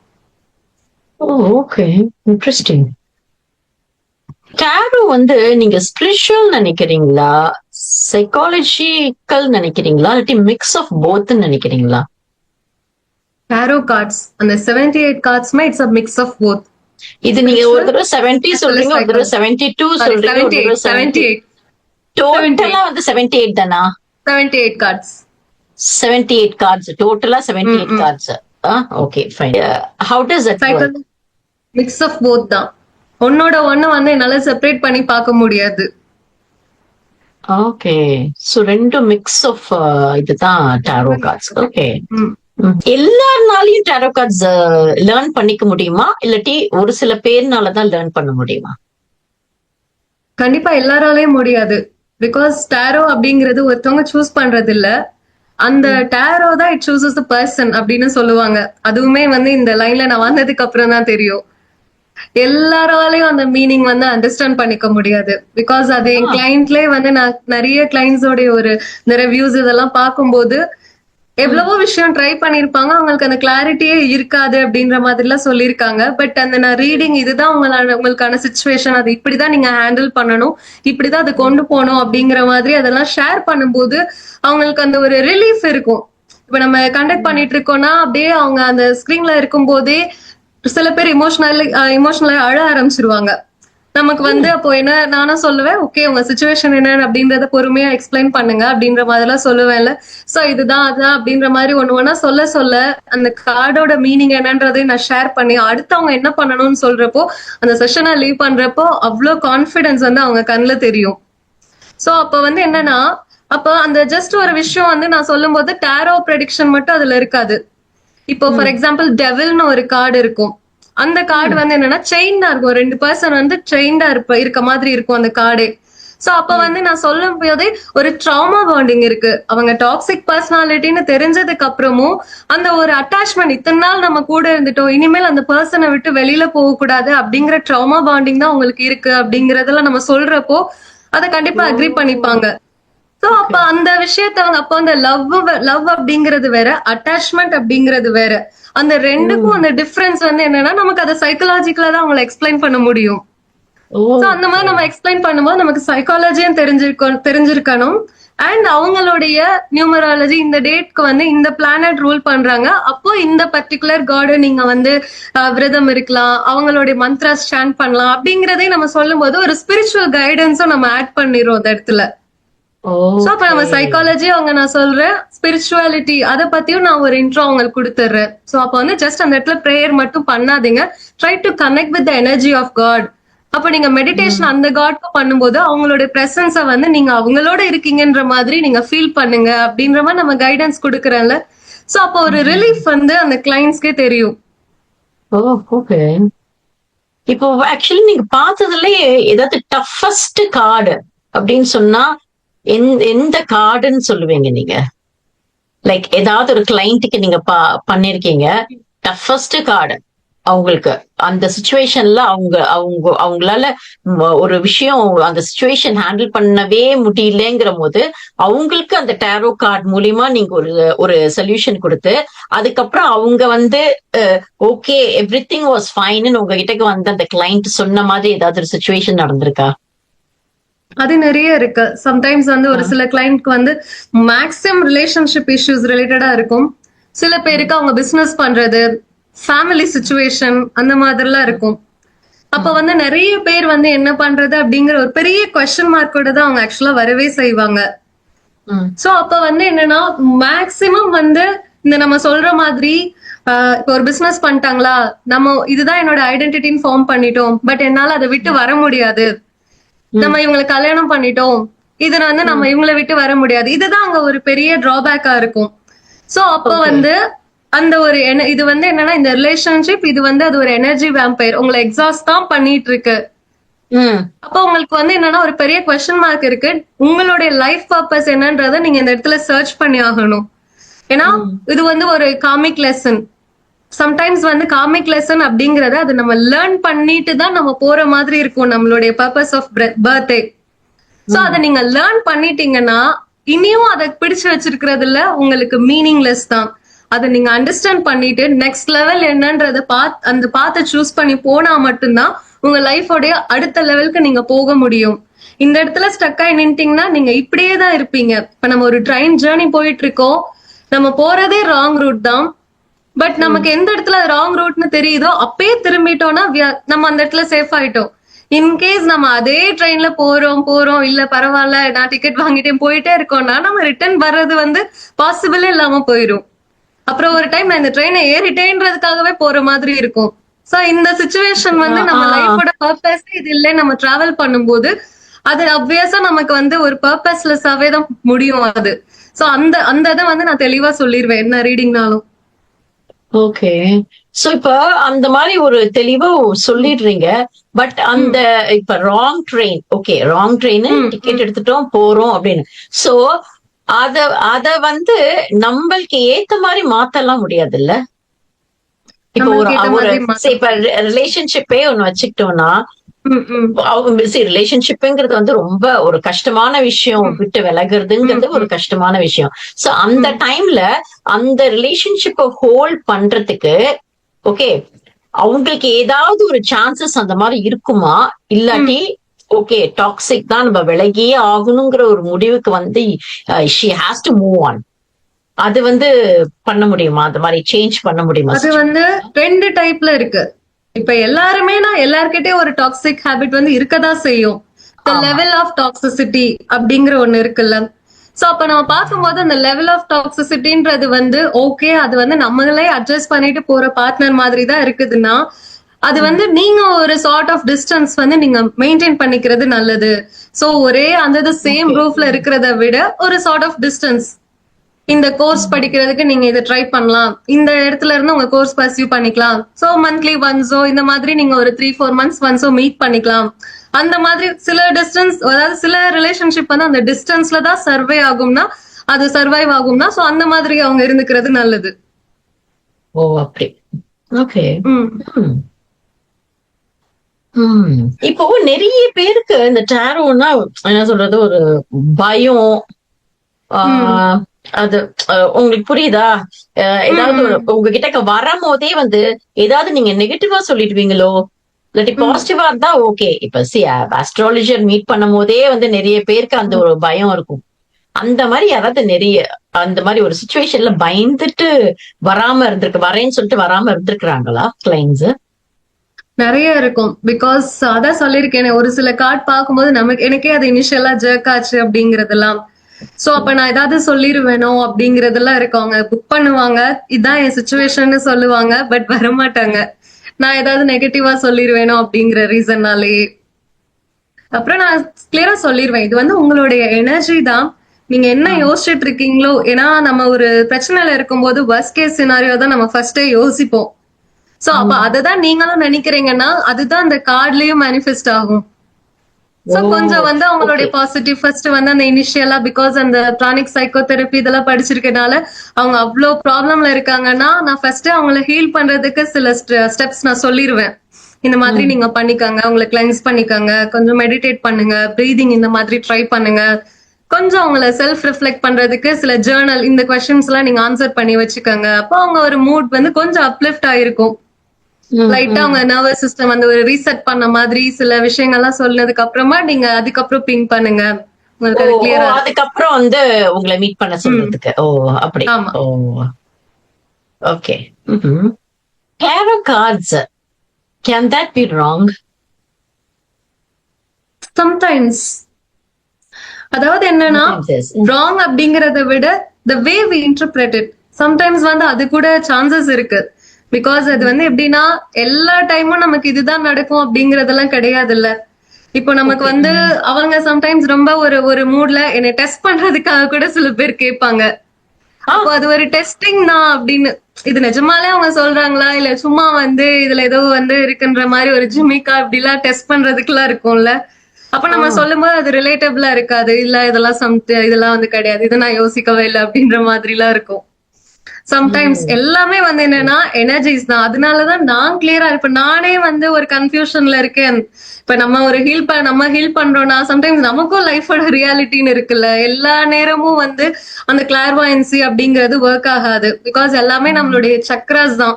Okay, interesting. டாரோ வந்து நீங்க ஸ்பிரிச்சுவல் நினைக்கிறீங்களா, சைக்காலஜிக்கல் நினைக்கிறீங்களா, இல்லாட்டி மிக்ஸ் ஆஃப் போத் நினைக்கிறீங்களா? டாரோ கார்ட்ஸ் அந்த 78 கார்ட்ஸ்மே it's a mix of both. இது நீங்க ஒரு தடவை 70 சொல்றீங்க, ஒரு தடவை 72 சொல்றீங்க, ஒரு தடவை 78. டோட்டலா வந்து 78 தானா? 78 கார்ட்ஸ். 78 கார்ட்ஸ் டோட்டலா 78 cards. Okay fine. How does that work? Mix of both தான். ஒன்னோட ஒண்ணு வந்து என்னால செப்பரேட் பண்ணி பார்க்க முடியாது. ஓகே, சோ ரெண்டு மிக்ஸ் ஆஃப் இதுதான் டாரோ கார்ட்ஸ். ஓகே, எல்லாருனாலையும் டாரோ கார்ட்ஸ் லேர்ன் பண்ணிக்க முடியுமா, இல்லாட்டி ஒரு சில பேர்னாலதான் லேர்ன் பண்ண முடியுமா? கண்டிப்பா எல்லாராலையும் முடியாது. பிகாஸ் டாரோ அப்படிங்கிறது ஒருத்தவங்க சூஸ் பண்றது இல்ல, அந்த டாரோ தான் இட் சூசஸ் தி பர்சன் அப்படின்னு சொல்லுவாங்க. அதுவுமே வந்து இந்த லைன்ல நான் வந்ததுக்கு அப்புறம் தான் தெரியும். எல்லாராலையும் அந்த மீனிங் வந்து அண்டர்ஸ்டாண்ட் பண்ணிக்க முடியாது. பிகாஸ் அது என் கிளைண்ட்லயே வந்து நான் நிறைய கிளைண்ட்ஸோட ஒரு இந்த ரிவ்யூஸ் இதெல்லாம் பார்க்கும்போது எவ்வளவோ விஷயம் ட்ரை பண்ணிருப்பாங்க, அவங்களுக்கு அந்த கிளாரிட்டியே இருக்காது அப்படின்ற மாதிரி எல்லாம் சொல்லியிருக்காங்க. பட் அந்த நான் ரீடிங் இதுதான் உங்களுக்கான சுச்சுவேஷன், அது இப்படிதான் நீங்க ஹேண்டில் பண்ணணும், இப்படிதான் அதை கொண்டு போகணும் அப்படிங்கிற மாதிரி அதெல்லாம் ஷேர் பண்ணும்போது அவங்களுக்கு அந்த ஒரு ரிலீஃப் இருக்கும். இப்ப நம்ம கண்டக்ட் பண்ணிட்டு இருக்கோம்னா அப்படியே அவங்க அந்த ஸ்கிரீன்ல இருக்கும் போதே சில பேர் இமோஷனலா அழ ஆரம்பிச்சிருவாங்க. நமக்கு வந்து அப்போ என்ன நானும் சொல்லுவேன், ஓகே உங்க சுச்சுவேஷன் என்ன அப்படின்றத பொறுமையா எக்ஸ்பிளைன் பண்ணுங்க அப்படின்ற மாதிரி எல்லாம் சொல்லுவேன்ல. சோ இதுதான் அதான் அப்படின்ற மாதிரி ஒண்ணு ஒண்ணா சொல்ல சொல்ல அந்த கார்டோட மீனிங் என்னன்றதையும் நான் ஷேர் பண்ணி அடுத்து அவங்க என்ன பண்ணணும்னு சொல்றப்போ அந்த செஷனை லீவ் பண்றப்போ அவ்வளோ கான்பிடன்ஸ் வந்து அவங்க கண்ணுல தெரியும். சோ அப்ப வந்து என்னன்னா, அப்ப அந்த ஜஸ்ட் ஒரு விஷயம் வந்து நான் சொல்லும் போது டேரோ ப்ரெடிக்ஷன் மட்டும் அதுல இருக்காது. இப்போ ஃபார் எக்ஸாம்பிள் டெவில்னு ஒரு கார்டு இருக்கும். அந்த கார்டு வந்து என்னன்னா செயின்டா இருக்கும், 2 பர்சன் வந்து செயின்டா இருக்க மாதிரி இருக்கும் அந்த கார்டே. சோ அப்ப வந்து நான் சொல்லும் போதே ஒரு ட்ராமா பாண்டிங் இருக்கு. அவங்க டாக்ஸிக் பர்சனாலிட்டின்னு தெரிஞ்சதுக்கு அப்புறமும் அந்த ஒரு அட்டாச்மெண்ட், இத்தனை நாள் நம்ம கூட இருந்துட்டோம், இனிமேல் அந்த பர்சனை விட்டு வெளியில போக கூடாது அப்படிங்கிற ட்ராமா பாண்டிங் தான் உங்களுக்கு இருக்கு அப்படிங்கறதெல்லாம் நம்ம சொல்றப்போ அதை கண்டிப்பா அக்ரி பண்ணிப்பாங்க. சோ அப்ப அந்த விஷயத்த அவங்க அப்ப அந்த லவ் அப்படிங்கிறது வேற, அட்டாச்மெண்ட் அப்படிங்கிறது வேற. அந்த ரெண்டுக்கும் அந்த டிஃபரன்ஸ் வந்து என்னன்னா நமக்கு அதை சைக்கலாஜிக்கலா தான் அவங்களை எக்ஸ்பிளைன் பண்ண முடியும். சோ அந்த மாதிரி நம்ம எக்ஸ்பிளைன் பண்ணும்போது நமக்கு சைக்காலஜியும் தெரிஞ்சிருக்கணும் அண்ட் அவங்களுடைய நியூமராலஜி இந்த டேட்க்கு வந்து இந்த பிளானட் ரூல் பண்றாங்க, அப்போ இந்த பர்டிகுலர் கார்டு நீங்க வந்து விரதம் இருக்கலாம், அவங்களுடைய மந்த்ரா ஸ்டாண்ட் பண்ணலாம் அப்படிங்கறதே நம்ம சொல்லும் போது ஒரு ஸ்பிரிச்சுவல் கைடன்ஸும் நம்ம ஆட் பண்ணிடுறோம் அந்த இடத்துல. சோ அப்ப நம்ம சைக்காலஜி அவங்க நான் சொல்றேன், ஸ்பிரிச்சுவாலிட்டி அதை பத்தியும் நான் ஒரு இன்ட்ரோ அவங்களுக்கு கொடுத்துறேன். சோ அப்ப வந்து ஜஸ்ட் அந்த இடத்துல பிரேயர் மட்டும் பண்ணாதீங்க, try to connect with the energy of God. அப்ப நீங்க மெடிடேஷன் அந்த காட்க்கு பண்ணும்போது அவங்களுடைய பிரசன்ஸ வந்து நீங்க அவங்களோட இருக்கீங்கன்ற மாதிரி நீங்க ஃபீல் பண்ணுங்க அப்படின்ற மாதிரி நம்ம கைடன்ஸ் கொடுக்கறேன்ல. சோ அப்ப ஒரு ரிலீஃப் வந்து அந்த கிளைண்ட்ஸ்க்கே தெரியும். ஓகே. இப்போ ஆக்சுவலி நீங்க பார்த்ததுலயே ஏதாவது டஃபஸ்ட் கார்டு அப்படின்னு சொன்னா எந்த கார்டுன்னு சொல்லுவீங்க நீங்க? லைக் ஏதாவது ஒரு கிளைண்ட்டுக்கு நீங்க பண்ணிருக்கீங்க டஃபஸ்ட் கார்டு, அவங்களுக்கு அந்த சுச்சுவேஷன்ல அவங்களால ஒரு விஷயம் அந்த சுச்சுவேஷன் ஹேண்டில் பண்ணவே முடியலங்கிற போது அவங்களுக்கு அந்த டேரோ கார்டு மூலியமா நீங்க ஒரு சொல்யூஷன் கொடுத்து அதுக்கப்புறம் அவங்க வந்து ஓகே எவ்ரிதிங் வாஸ் ஃபைன் உங்ககிட்ட வந்து அந்த கிளைண்ட் சொன்ன மாதிரி ஏதாவது ஒரு சுச்சுவேஷன் நடந்திருக்கா? அது நிறைய இருக்கு. சம்டைம்ஸ் வந்து ஒரு சில கிளைண்ட்க்கு வந்து மேக்ஸிமம் ரிலேஷன்ஷிப் இஷ்யூஸ் ரிலேட்டடா இருக்கும். சில பேருக்கு அவங்க பிசினஸ் பண்றது, ஃபேமிலி சிச்சுவேஷன் அந்த மாதிரிலாம் இருக்கும். அப்ப வந்து நிறைய பேர் வந்து என்ன பண்றது அப்படிங்கிற ஒரு பெரிய கொஸ்டின் மார்க்கோட தான் அவங்க ஆக்சுவலா வரவே செய்வாங்க. சோ அப்ப வந்து என்னன்னா மேக்சிமம் வந்து இந்த நம்ம சொல்ற மாதிரி இப்ப ஒரு பிசினஸ் பண்ணிட்டாங்களா, நம்ம இதுதான் என்னோட ஐடென்டிட்டின்னு ஃபார்ம் பண்ணிட்டோம், பட் என்னால அதை விட்டு வர முடியாது, நம்ம இவங்களை கல்யாணம் பண்ணிட்டோம், இதுல வந்து நம்ம இவங்களை விட்டு வர முடியாது, இதுதான் அங்க ஒரு பெரிய டிராபேக்கா இருக்கும். சோ அப்ப வந்து அந்த ஒரு இது வந்து என்னன்னா இந்த ரிலேஷன்ஷிப் இது வந்து அது ஒரு எனர்ஜி வேம்பயர், உங்களை எக்ஸாஸ்ட் தான் பண்ணிட்டு இருக்கு. அப்ப உங்களுக்கு வந்து என்னன்னா ஒரு பெரிய கொஸ்டின் மார்க் இருக்கு, உங்களுடைய லைஃப் பர்பஸ் என்னன்றத நீங்க இந்த இடத்துல சர்ச் பண்ணி ஆகணும். ஏன்னா இது வந்து ஒரு காமிக் லெசன். சம்டைம்ஸ் வந்து காமிக் லெசன் அப்படிங்கறத அது நம்ம லேர்ன் பண்ணிட்டு தான் நம்ம போற மாதிரி இருக்கும் நம்மளுடைய பர்பஸ் ஆஃப் பர்த்டே. சோ அதை நீங்க லேர்ன் பண்ணிட்டீங்கன்னா இனியும் அதை பிடிச்சு வச்சிருக்கிறதுல உங்களுக்கு மீனிங்லெஸ் தான். அதை நீங்க அண்டர்ஸ்டாண்ட் பண்ணிட்டு நெக்ஸ்ட் லெவல் என்னன்றத அந்த பாத்தை சூஸ் பண்ணி போனா மட்டும்தான் உங்க லைஃபோடைய அடுத்த லெவலுக்கு நீங்க போக முடியும். இந்த இடத்துல ஸ்டக் ஆகி நின்ட்டீங்கன்னா நீங்க இப்படியே தான் இருப்பீங்க. இப்ப நம்ம ஒரு ட்ரெயின் ஜேர்னி போயிட்டு இருக்கோம், நம்ம போறதே ராங் ரூட் தான், பட் நமக்கு எந்த இடத்துல ராங் ரூட்னு தெரியுதோ அப்பயே திரும்பிட்டோம்னா நம்ம அந்த இடத்துல சேஃப் ஆயிட்டோம். இன்கேஸ் நம்ம அதே ட்ரெயின்ல போறோம் இல்ல பரவாயில்ல நான் டிக்கெட் வாங்கிட்டேன் போயிட்டே இருக்கோம்னா நம்ம ரிட்டர்ன் வர்றது வந்து பாசிபிளே இல்லாம போயிடும். அப்புறம் ஒரு டைம் நான் இந்த ட்ரெயினை ஏறிட்டேன்றதுக்காகவே போற மாதிரி இருக்கும். சோ இந்த சிச்சுவேஷன் வந்து நம்ம லைஃபோட பர்பஸ் இது இல்லை, நம்ம டிராவல் பண்ணும்போது அது அப்வியஸா நமக்கு வந்து ஒரு பர்பஸ்லெஸ்ஸாவே தான் முடியும் அது. சோ அந்த இதை வந்து நான் தெளிவா சொல்லிடுவேன் என்ன ரீடிங்னாலும். ஓகே. சோ இப்ப அந்த மாதிரி ஒரு தெளிவா சொல்லிடுறீங்க. பட் அந்த இப்ப wrong train, okay wrong train ticket எடுத்துட்டோம் போறோம் அப்படின்னு, சோ அத வந்து நம்மளுக்கு ஏத்த மாதிரி மாத்தலாம் முடியாது இல்ல? இப்ப இப்ப ரிலேஷன்ஷிப்பே ஒண்ணு வச்சுக்கிட்டோம்னா ரிலேஷன்ஷிப்ங்கிறது வந்து ரொம்ப ஒரு கஷ்டமான விஷயம், விட்டு விலகுறதுங்கிறது ஒரு கஷ்டமான விஷயம். சோ அந்த டைம்ல அந்த ரிலேஷன்ஷிப்பை ஹோல்ட் பண்றதுக்கு ஓகே அவங்களுக்கு ஏதாவது ஒரு சான்சஸ் அந்த மாதிரி இருக்குமா, இல்லாட்டி ஓகே டாக்ஸிக் தான் நம்ம விலகியே ஆகணுங்கிற ஒரு முடிவுக்கு வந்து she has to move on, அது வந்து பண்ண முடியுமா, அந்த மாதிரி சேஞ்ச் பண்ண முடியுமா? அது வந்து 2 டைப்ல இருக்கு. இப்ப எல்லாருமே எல்லார்கிட்டயும் ஒரு டாக்ஸிக் ஹேபிட் வந்து இருக்கதான் செய்யும். த லெவல் ஆஃப் டாக்ஸிசிட்டி அப்படிங்கிற ஒண்ணு இருக்குல்ல. சோ அப்ப நம்ம பார்க்கும்போது அந்த லெவல் ஆஃப் டாக்ஸிசிட்டின்றது வந்து ஓகே, அது வந்து நம்மளே அட்ஜஸ்ட் பண்ணிட்டு போற பார்ட்னர் மாதிரி தான் இருக்குதுன்னா, அது வந்து நீங்க ஒரு சார்ட் ஆஃப் டிஸ்டன்ஸ் வந்து நீங்க மெயின்டைன் பண்ணிக்கிறது நல்லது. சோ ஒரே அந்த சேம் ரூஃப்ல இருக்கிறத விட ஒரு சார்ட் ஆஃப் டிஸ்டன்ஸ், இந்த கோர்ஸ் படிக்கிறதுக்கு நீங்க இதை ட்ரை பண்ணலாம், இந்த இடத்துல இருந்து உங்க கோர்ஸ் பர்சியூ பண்ணிக்கலாம். சோ மந்த்லி ஒன்ஸோ இந்த மாதிரி நீங்க ஒரு 3-4 மந்த்ஸ் ஒன்ஸோ மீட் பண்ணிக்கலாம். அந்த மாதிரி சில டிஸ்டன்ஸ், அதாவது சில ரிலேஷன்ஷிப் வந்து அந்த டிஸ்டன்ஸ்ல தான் சர்வைவ் ஆகும்னா சோ அந்த மாதிரி அவங்க இருந்துக்கிறது நல்லது. ஓ அப்படி. ஓகே. இப்போ நிறைய பேருக்கு இந்த டேரோனா என்ன சொல்றது ஒரு பயம், அது உங்களுக்கு புரியுதா? ஏதாவது உங்ககிட்ட வரும்போதே வந்து ஏதாவது நீங்க நெகட்டிவா சொல்லிடுவீங்களோ, இல்லாட்டி பாசிட்டிவா இருந்தா ஓகே. இப்ப அஸ்ட்ராலஜர் மீட் பண்ணும் போதே வந்து நிறைய பேருக்கு அந்த ஒரு பயம் இருக்கும். அந்த மாதிரி யாராவது நிறைய அந்த மாதிரி ஒரு சுச்சுவேஷன்ல பயந்துட்டு வரேன்னு சொல்லிட்டு வராம இருந்திருக்கிறாங்களா கிளைண்ட்ஸ்? நிறைய இருக்கும். பிகாஸ் அதான் சொல்லிருக்கேன், ஒரு சில கார்டு பார்க்கும்போது எனக்கே அது இனிஷியலா ஜர்க் ஆச்சு அப்படிங்கறதெல்லாம். சோ அப்ப நான் ஏதாவது சொல்லிருவேனோ அப்படிங்கறதெல்லாம் இருக்கும். அவங்க புக் பண்ணுவாங்க, இதான் என் சுச்சுவேஷன் சொல்லுவாங்க, பட் வரமாட்டாங்க. நான் ஏதாவது நெகட்டிவா சொல்லிருவேனோ அப்படிங்கிற ரீசன்னாலே. அப்புறம் நான் கிளியரா சொல்லிருவேன், இது வந்து உங்களுடைய எனர்ஜி தான், நீங்க என்ன யோசிச்சுட்டு இருக்கீங்களோ. ஏன்னா நம்ம ஒரு பிரச்சனையில இருக்கும்போது வர்ஸ்ட் கேஸ் சினாரியோ தான் நம்ம ஃபர்ஸ்டே யோசிப்போம். சோ அப்ப அததான் நீங்களும் நினைக்கிறீங்கன்னா அதுதான் அந்த கார்ட்லயும் மேனிஃபெஸ்ட் ஆகும். சோ கொஞ்சம் வந்து அவங்களுடைய பாசிட்டிவ் ஃபர்ஸ்ட் வந்து அந்த இனிஷியலா, பிகாஸ் அந்த பிரானிக் சைக்கோதெரபி இதெல்லாம் படிச்சிருக்கனால அவங்க அவ்வளவு ப்ராப்ளம்ல இருக்காங்கன்னா நான் ஃபர்ஸ்ட் அவங்கள ஹீல் பண்றதுக்கு சில ஸ்டெப்ஸ் நான் சொல்லிருவேன். இந்த மாதிரி நீங்க பண்ணிக்கோங்க, உங்களை கிளென்ஸ் பண்ணிக்கோங்க, கொஞ்சம் மெடிடேட் பண்ணுங்க, பிரீதிங் இந்த மாதிரி ட்ரை பண்ணுங்க, கொஞ்சம் அவங்கள செல்ஃப் ரிஃப்ளெக்ட் பண்றதுக்கு சில ஜேர்னல், இந்த கொஸ்டின்ஸ் எல்லாம் நீங்க ஆன்சர் பண்ணி வச்சுக்கோங்க. அப்போ அவங்க ஒரு மூட் வந்து கொஞ்சம் அப்லிஃப்ட் ஆயிருக்கும். லைட்டா அவங்க நர்வஸ் சிஸ்டம் வந்து ஒரு ரீசெட் பண்ண மாதிரி சில விஷயங்கள்லாம் சொன்னதுக்கு அப்புறமா நீங்க அதுக்கப்புறம் பிங்க் பண்ணுங்க, உங்களுக்கு அது கிளியரா. அதுக்கப்புறம் வந்து உங்களை மீட் பண்ண சொல்றதுக்கு. ஓ அப்படி. Oh okay. Tarot cards, can that be wrong? Sometimes. அதாவது என்னன்னா wrong அப்படிங்கறத விட the way we interpret it, sometimes வந்து அது கூட சான்சஸ் இருக்கு. பிகாஸ் அது வந்து எப்படின்னா எல்லா டைமும் நமக்கு இதுதான் நடக்கும் அப்படிங்கறதெல்லாம் கிடையாது இல்ல. இப்போ நமக்கு வந்து அவங்க சம்டைம்ஸ் ரொம்ப ஒரு மூட்ல என்னை டெஸ்ட் பண்றதுக்காக கூட சில பேர் கேட்பாங்க. அப்போ அது ஒரு டெஸ்டிங் தான் அப்படின்னு. இது நிஜமாலே அவங்க சொல்றாங்களா இல்ல சும்மா வந்து இதுல ஏதோ வந்து இருக்குன்ற மாதிரி ஒரு ஜிமிக்கா இப்படி எல்லாம் டெஸ்ட் பண்றதுக்கு எல்லாம் இருக்கும்ல. அப்ப நம்ம சொல்லும் போது அது ரிலேட்டபிளா இருக்காது. இல்ல இதெல்லாம் வந்து கிடையாது, இதை நான் யோசிக்கவே இல்லை அப்படின்ற மாதிரி எல்லாம் இருக்கும். சம்டைம்ஸ் எல்லாமே வந்து என்னன்னா எனர்ஜிஸ் தான். அதனாலதான் நான் கிளியரா இருப்பேன். நானே வந்து ஒரு கன்ஃபியூஷன்ல இருக்கேன். இப்ப நம்ம ஹீல் பண்றோம்னா சம்டைம்ஸ் நமக்கும் லைஃபோட ரியாலிட்டின்னு இருக்குல்ல. எல்லா நேரமும் வந்து அந்த கிளார்வாயன்சி அப்படிங்கிறது ஒர்க் ஆகாது. பிகாஸ் எல்லாமே நம்மளுடைய சக்ராஸ் தான்.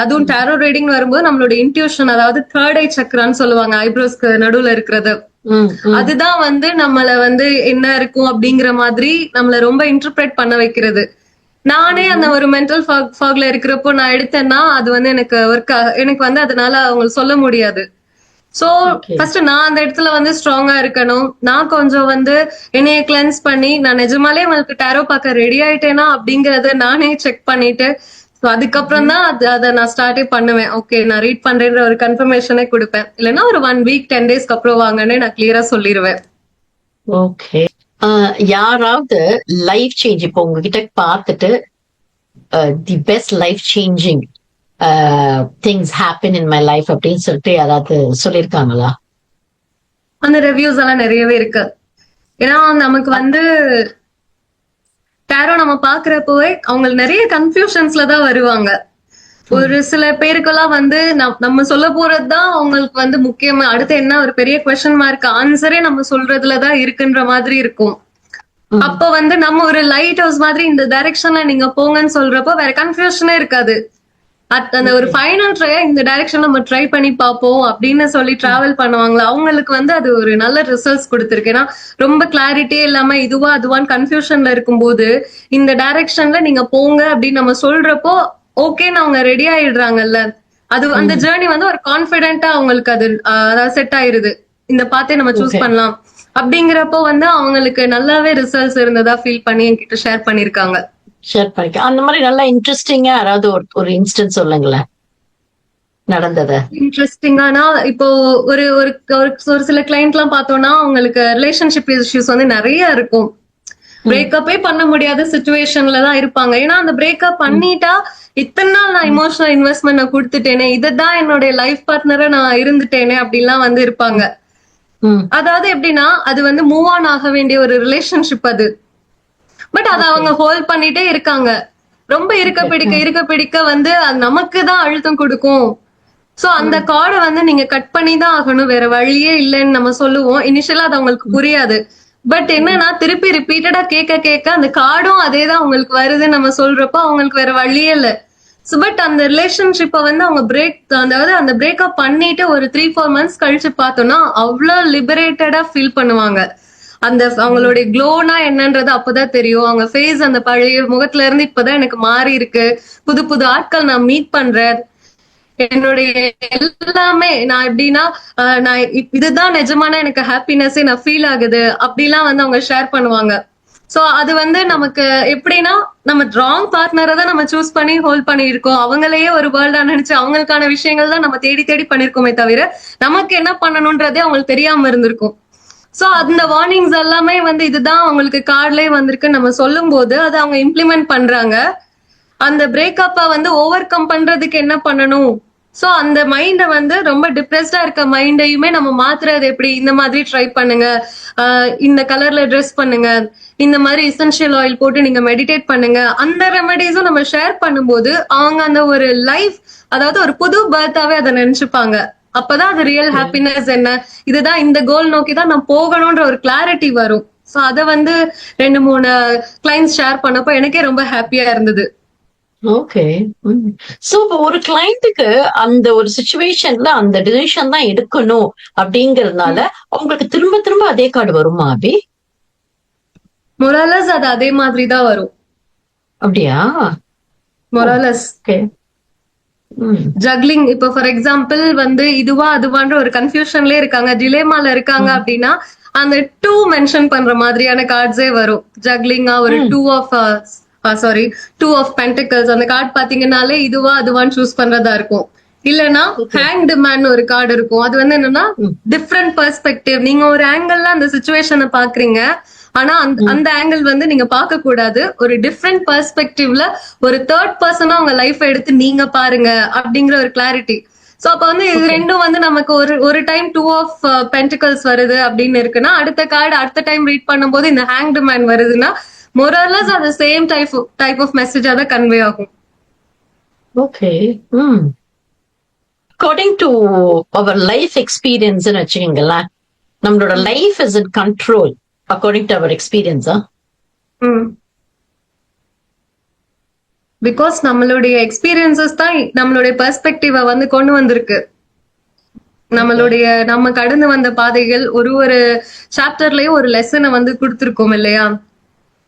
அதுவும் டேரோ ரீடிங் வரும்போது நம்மளுடைய இன்ட்யூஷன், அதாவது தேர்ட் ஐ சக்ரான்னு சொல்லுவாங்க, ஐப்ரோஸ்க்கு நடுவுல இருக்கிறது, அதுதான் வந்து நம்மள வந்து என்ன இருக்கும் அப்படிங்கிற மாதிரி நம்மள ரொம்ப இன்டர்பிரேட் பண்ண வைக்கிறது. நானே அந்த ஒரு மென்டல் ஃபாக்ல இருக்கிறப்போ நான் எடுத்தேன்னா அது வந்து எனக்கு வந்து அதனால அவங்களுக்கு சொல்ல முடியாது. சோ ஃபர்ஸ்ட் நான் அந்த இடத்துல வந்து ஸ்ட்ராங்கா இருக்கணும். நான் கொஞ்சம் வந்து என்னைய கிளென்ஸ் பண்ணி நான் நிஜமாலே உங்களுக்கு டேரோ பார்க்க ரெடி ஆயிட்டேனா அப்படிங்கறத நானே செக் பண்ணிட்டு அதுக்கப்புறம் தான் அதை நான் ஸ்டார்டே பண்ணுவேன். ஓகே நான் ரீட் பண்றேன்ற ஒரு கன்ஃபர்மேஷனே கொடுப்பேன். இல்லைன்னா ஒரு 1 வீக் 10 டேஸ்க்கு அப்புறம் வாங்கன்னு நான் கிளியரா சொல்லிடுவேன். ஓகே. யாராவது லைஃப் சேஞ்ச் இப்போ உங்ககிட்ட பார்த்துட்டு the best life changing things happen in my life அப்படின்னு சொல்லிட்டு யாராவது சொல்லிருக்காங்களா? அந்த ரிவ்யூஸ் எல்லாம் நிறையவே இருக்கு. ஏன்னா நமக்கு வந்து டேரோ நம்ம பாக்குறப்போவே அவங்க நிறைய கன்ஃபியூஷன்ஸ்ல தான் வருவாங்க. ஒரு சில பேருக்கெல்லாம் வந்து நம்ம சொல்ல போறதுதான் அவங்களுக்கு வந்து முக்கியமா, அடுத்து என்ன ஒரு பெரிய கொஸ்டின் மார்க், ஆன்சரே நம்ம சொல்றதுலதான் இருக்குன்ற மாதிரி இருக்கும். அப்ப வந்து நம்ம ஒரு லைட் ஹவுஸ் மாதிரி இந்த டைரக்ஷன்ல நீங்க போங்கன்னு சொல்றப்போ வேற கன்ஃபியூஷனே இருக்காது. அந்த ஒரு ஃபைனல் ட்ரையா இந்த டைரக்ஷன் நம்ம ட்ரை பண்ணி பார்ப்போம் அப்படின்னு சொல்லி டிராவல் பண்ணுவாங்களா, அவங்களுக்கு வந்து அது ஒரு நல்ல ரிசல்ட்ஸ் கொடுத்திருக்கு. ஏன்னா ரொம்ப கிளாரிட்டியே இல்லாம இதுவா அதுவான்னு கன்ஃபியூஷன்ல இருக்கும்போது இந்த டைரக்ஷன்ல நீங்க போங்க அப்படின்னு நம்ம சொல்றப்போ ஓகேன்னு அவங்க ரெடி ஆயிடுறாங்கல்ல. அது அந்த ஜேர்னி வந்து ஒரு கான்பிடென்ட்டா அவங்களுக்கு அது அதாவது செட் ஆயிருது. இந்த பாத்தே நம்ம சூஸ் பண்ணலாம் அப்படிங்கிறப்போ வந்து அவங்களுக்கு நல்லாவே ரிசல்ட்ஸ் இருந்ததா ஃபீல் பண்ணி என்கிட்ட ஷேர் பண்ணிருக்காங்க. ஷேர் பண்ணிக்க அந்த மாதிரி நல்லா இன்ட்ரெஸ்டிங்கா யாராவது ஒரு இன்ஸ்டன்ஸ் சொல்லுங்களேன் நடந்தத. இன்ட்ரெஸ்டிங்கானா இப்போ ஒரு ஒரு ஒரு சில கிளைண்ட் எல்லாம் பார்த்தோம்னா அவங்களுக்கு ரிலேஷன்ஷிப் இஷ்யூஸ் வந்து நிறைய இருக்கும். பிரேக்கப்பே பண்ண முடியாத சிச்சுவேஷன்ல தான் இருப்பாங்க. ஏன்னா அந்த பிரேக்கப் பண்ணிட்டா இத்தனை நாள் நான் இமோஷனல் இன்வெஸ்ட்மெண்ட் நான் கொடுத்துட்டேனே, இதுதான் என்னுடைய லைஃப் பார்ட்னரா நான் இருந்துட்டேனே அப்படிலாம் வந்து இருப்பாங்க. அதாவது எப்படின்னா அது வந்து மூவ் ஆன் ஆக வேண்டிய ஒரு ரிலேஷன்ஷிப் அது. பட் அதை அவங்க ஹோல்ட் பண்ணிட்டே இருக்காங்க. ரொம்ப இருக்க பிடிக்க வந்து அது நமக்கு தான் அழுத்தம் கொடுக்கும். சோ அந்த கார்டை வந்து நீங்க கட் பண்ணி தான் ஆகணும், வேற வழியே இல்லைன்னு நம்ம சொல்லுவோம். இனிஷியலா அது அவங்களுக்கு புரியாது. பட் என்னன்னா திருப்பி ரிப்பீட்டடா கேட்க அந்த கார்டும் அதே தான் உங்களுக்கு வருதுன்னு நம்ம சொல்றப்போ அவங்களுக்கு வேற வழியே இல்ல. பட் அந்த ரிலேஷன்ஷிப்பை வந்து அவங்க அதாவது அந்த பிரேக்கப் பண்ணிட்டு ஒரு 3-4 months கழிச்சு பார்த்தோம்னா அவ்வளவு லிபரேட்டடா ஃபீல் பண்ணுவாங்க. அந்த அவங்களுடைய க்ளோனா என்னன்றது அப்பதான் தெரியும். அவங்க ஃபேஸ் அந்த பழைய முகத்துல இருந்து இப்பதான் எனக்கு மாறி இருக்கு, புது புது ஆட்கள் நான் மீட் பண்றேன், என்னுடைய எல்லாமே நான் எப்படின்னா நான் இதுதான் நிஜமான எனக்கு ஹாப்பினஸே நான் ஃபீல் ஆகுது அப்படிலாம் வந்து அவங்க ஷேர் பண்ணுவாங்க. சோ அது வந்து நமக்கு எப்படின்னா நம்ம ராங் பார்ட்னரை தான் நம்ம சூஸ் பண்ணி ஹோல்ட் பண்ணிருக்கோம். அவங்களையே ஒரு வேர்ல்டா நினைச்சு அவங்களுக்கான விஷயங்கள் தான் நம்ம தேடி தேடி பண்ணிருக்கோமே தவிர நமக்கு என்ன பண்ணணும்ன்றதே அவங்களுக்கு தெரியாம இருந்திருக்கும். சோ அந்த வார்னிங்ஸ் எல்லாமே வந்து இதுதான் அவங்களுக்கு கார்ட்லயே வந்திருக்கு நம்ம சொல்லும் போது அதை அவங்க இம்ப்ளிமெண்ட் பண்றாங்க. அந்த பிரேக்கப்ப வந்து ஓவர் கம் பண்றதுக்கு என்ன பண்ணணும், சோ அந்த மைண்ட வந்து ரொம்ப டிப்ரெஸ்டா இருக்க மைண்டையுமே நம்ம மாத்துறது எப்படி, இந்த மாதிரி ட்ரை பண்ணுங்க, இந்த கலர்ல ட்ரெஸ் பண்ணுங்க, இந்த மாதிரி எசென்ஷியல் ஆயில் போட்டு நீங்க மெடிடேட் பண்ணுங்க, அந்த ரெமெடிஸும் நம்ம ஷேர் பண்ணும்போது அவங்க அந்த ஒரு லைஃப் அதாவது ஒரு புது பர்த்தாவே அதை நினைச்சுப்பாங்க. அப்பதான் அது ரியல் ஹாப்பினஸ் என்ன, இதுதான் இந்த கோல் நோக்கி தான் நான் போகணும்ன்ற ஒரு கிளாரிட்டி வரும். சோ அத வந்து 2-3 கிளைண்ட்ஸ் ஷேர் பண்ணப்போ எனக்கே ரொம்ப ஹாப்பியா இருந்தது. ஓகே. சோ ஒரு கிளைண்ட்டுக்கு அந்த ஒரு சிச்சுவேஷன்ல அந்த டிசிஷன் தான் எடுக்கணும் அப்படிங்கறதுனால அவங்களுக்கு திரும்ப திரும்ப அதே கார்டு வருமா அபி? மொராலஸ் அது அதே மாதிரி தான் வரும். அப்படியா? மொராலஸ் ஜக்லிங் இப்போ ஃபார் எக்ஸாம்பிள் வந்து இதுவா அதுவான்ற ஒரு கன்ஃபியூஷன்லயே இருக்காங்க, டிலேமால இருக்காங்க அப்படின்னா அந்த 2 மென்ஷன் பண்ற மாதிரியான கார்ட்ஸே வரும். ஜக்லிங்கா ஒரு 2 of pentacles அந்த கார்டு பாத்தீங்கன்னாலே இதுவா அதுவான்னு சூஸ் பண்றதா இருக்கும். இல்லனா ஹேங்க்டு மேன் ஒரு கார்டு இருக்கும். அது வந்து என்னன்னா டிஃப்ரெண்ட் பெர்ஸ்பெக்டிவ், நீங்க ஒரு ஆங்கிள் அந்த சிச்சுவேஷனை பாக்குறீங்க, ஆனா அந்த ஆங்கிள் வந்து நீங்க பார்க்க கூடாது, ஒரு டிஃப்ரெண்ட் பெர்ஸ்பெக்டிவ்ல ஒரு தேர்ட் பர்சனா உங்க லைஃப் எடுத்து நீங்க பாருங்க அப்படிங்கிற ஒரு கிளாரிட்டி. சோ அப்ப வந்து இது ரெண்டும் வந்து நமக்கு ஒரு டைம் 2 of pentacles வருது அப்படின்னு இருக்குன்னா அடுத்த கார்டு அடுத்த டைம் ரீட் பண்ணும்போது இந்த ஹேங்க்டு மேன் வருதுன்னா மொரலஸ் அது சேம் டைப் ஆஃப் மெசேஜா தான் கன்வே ஆகும். Okay. According to our life experience வச்சுக்கீங்களேன், நம்மளோட life is in control according to our experience. Because நம்மளுடைய எக்ஸ்பீரியன்சஸ் தான் நம்மளுடைய பெர்ஸ்பெக்டிவ வந்து கொண்டு வந்திருக்கு. நம்ம கடந்து வந்த பாதைகள் ஒரு சாப்டர்லயும் ஒரு லெசனை வந்து கொடுத்திருக்கோம் இல்லையா.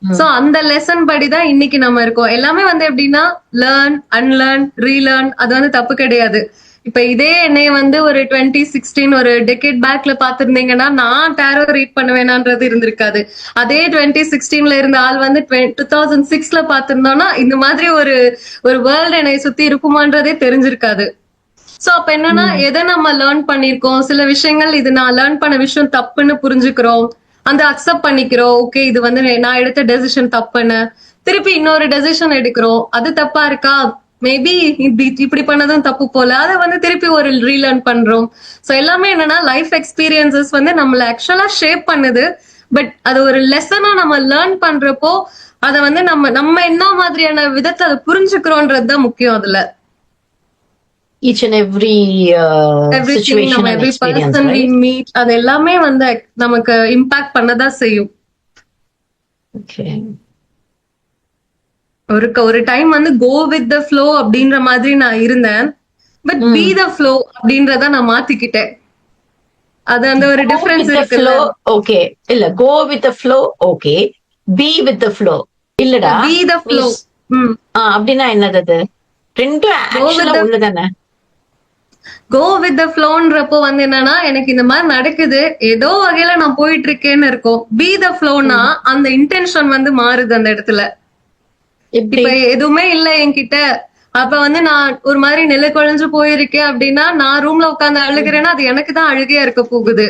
சோ அந்த லெசன் படிதான் இன்னைக்கு நம்ம இருக்கோம். எல்லாமே வந்து எப்படின்னா லேர்ன், அன்லேர்ன், ரீலேர்ன், அது வந்து தப்பு கிடையாது. இப்ப இதே என்னைய வந்து ஒரு 2016 ஒரு டெக்கேட் பேக்ல பாத்திருந்தீங்கன்னா நான் டேரோ ரீட் பண்ணுவேனான்றது இருந்திருக்காது. அதே 2016ல இருந்த ஆள் வந்து 2006ல பாத்திருந்தோம்னா இந்த மாதிரி ஒரு வேர்ல்டு என்னை சுத்தி இருக்குமான்றதே தெரிஞ்சிருக்காது. சோ அப்ப என்னன்னா எதை நம்ம லேர்ன் பண்ணிருக்கோம், சில விஷயங்கள் இது நான் லேர்ன் பண்ண விஷயம் தப்புன்னு புரிஞ்சுக்கிறோம், அந்த அக்செப்ட் பண்ணிக்கிறோம். ஓகே இது வந்து நான் எடுத்த டெசிஷன் தப்புன்னு, திருப்பி இன்னொரு டெசிஷன் எடுக்கிறோம், அது தப்பா இருக்கா, மேபி இப்படி பண்ணதும் தப்பு போல, அதை வந்து திருப்பி ஒரு ரீலேர்ன் பண்றோம். சோ எல்லாமே என்னன்னா லைஃப் எக்ஸ்பீரியன்சஸ் வந்து நம்மள ஆக்சுவலா ஷேப் பண்ணுது. பட் அது ஒரு லெசனா நம்ம லேர்ன் பண்றப்போ அதை வந்து நம்ம என்ன மாதிரியான விதத்தை அதை புரிஞ்சுக்கிறோன்றது தான் முக்கியம் அதுல. each and every everything situation நம்ம and every experience, person we right? Meet அது எல்லாமே வந்து நமக்கு இம்பாக்ட் பண்ணதான் செய்யும். Okay. ஒரு டைம் வந்து கோ வித் த ஃப்ளோ அப்படின்ற மாதிரி நான் இருந்தேன். பட் பி த ஃப்ளோ அப்படின்றத நான் மாத்திக்கிட்டேன். அது அந்த ஒரு Go டிஃபரன்ஸ் with the இருக்குல்ல. flow, okay. இல்ல, go with the flow, okay. Be with the flow. இல்லடா. Be the flow. அப்படின்னா என்னது அது? ரெண்டும் ஆக்சுவலா உள்ளதானே? கோ வித் த ஃப்ளோன்றப்போ வந்து என்னன்னா, எனக்கு இந்த மாதிரி நடக்குது, ஏதோ வகையில நான் போயிட்டு இருக்கேன்னு இருக்கும். பி த ஃப்ளோனா அந்த இன்டென்ஷன் வந்து மாறுது அந்த இடத்துல. எப்படி? இப்ப எதுவுமே இல்ல என்கிட்ட, அப்ப வந்து நான் ஒரு மாதிரி நிலை குழஞ்சு போயிருக்கேன் அப்படின்னா, நான் ரூம்ல உட்கார்ந்து அழுகிறேன்னா அது எனக்கு தான் அழுகையா இருக்க போகுது.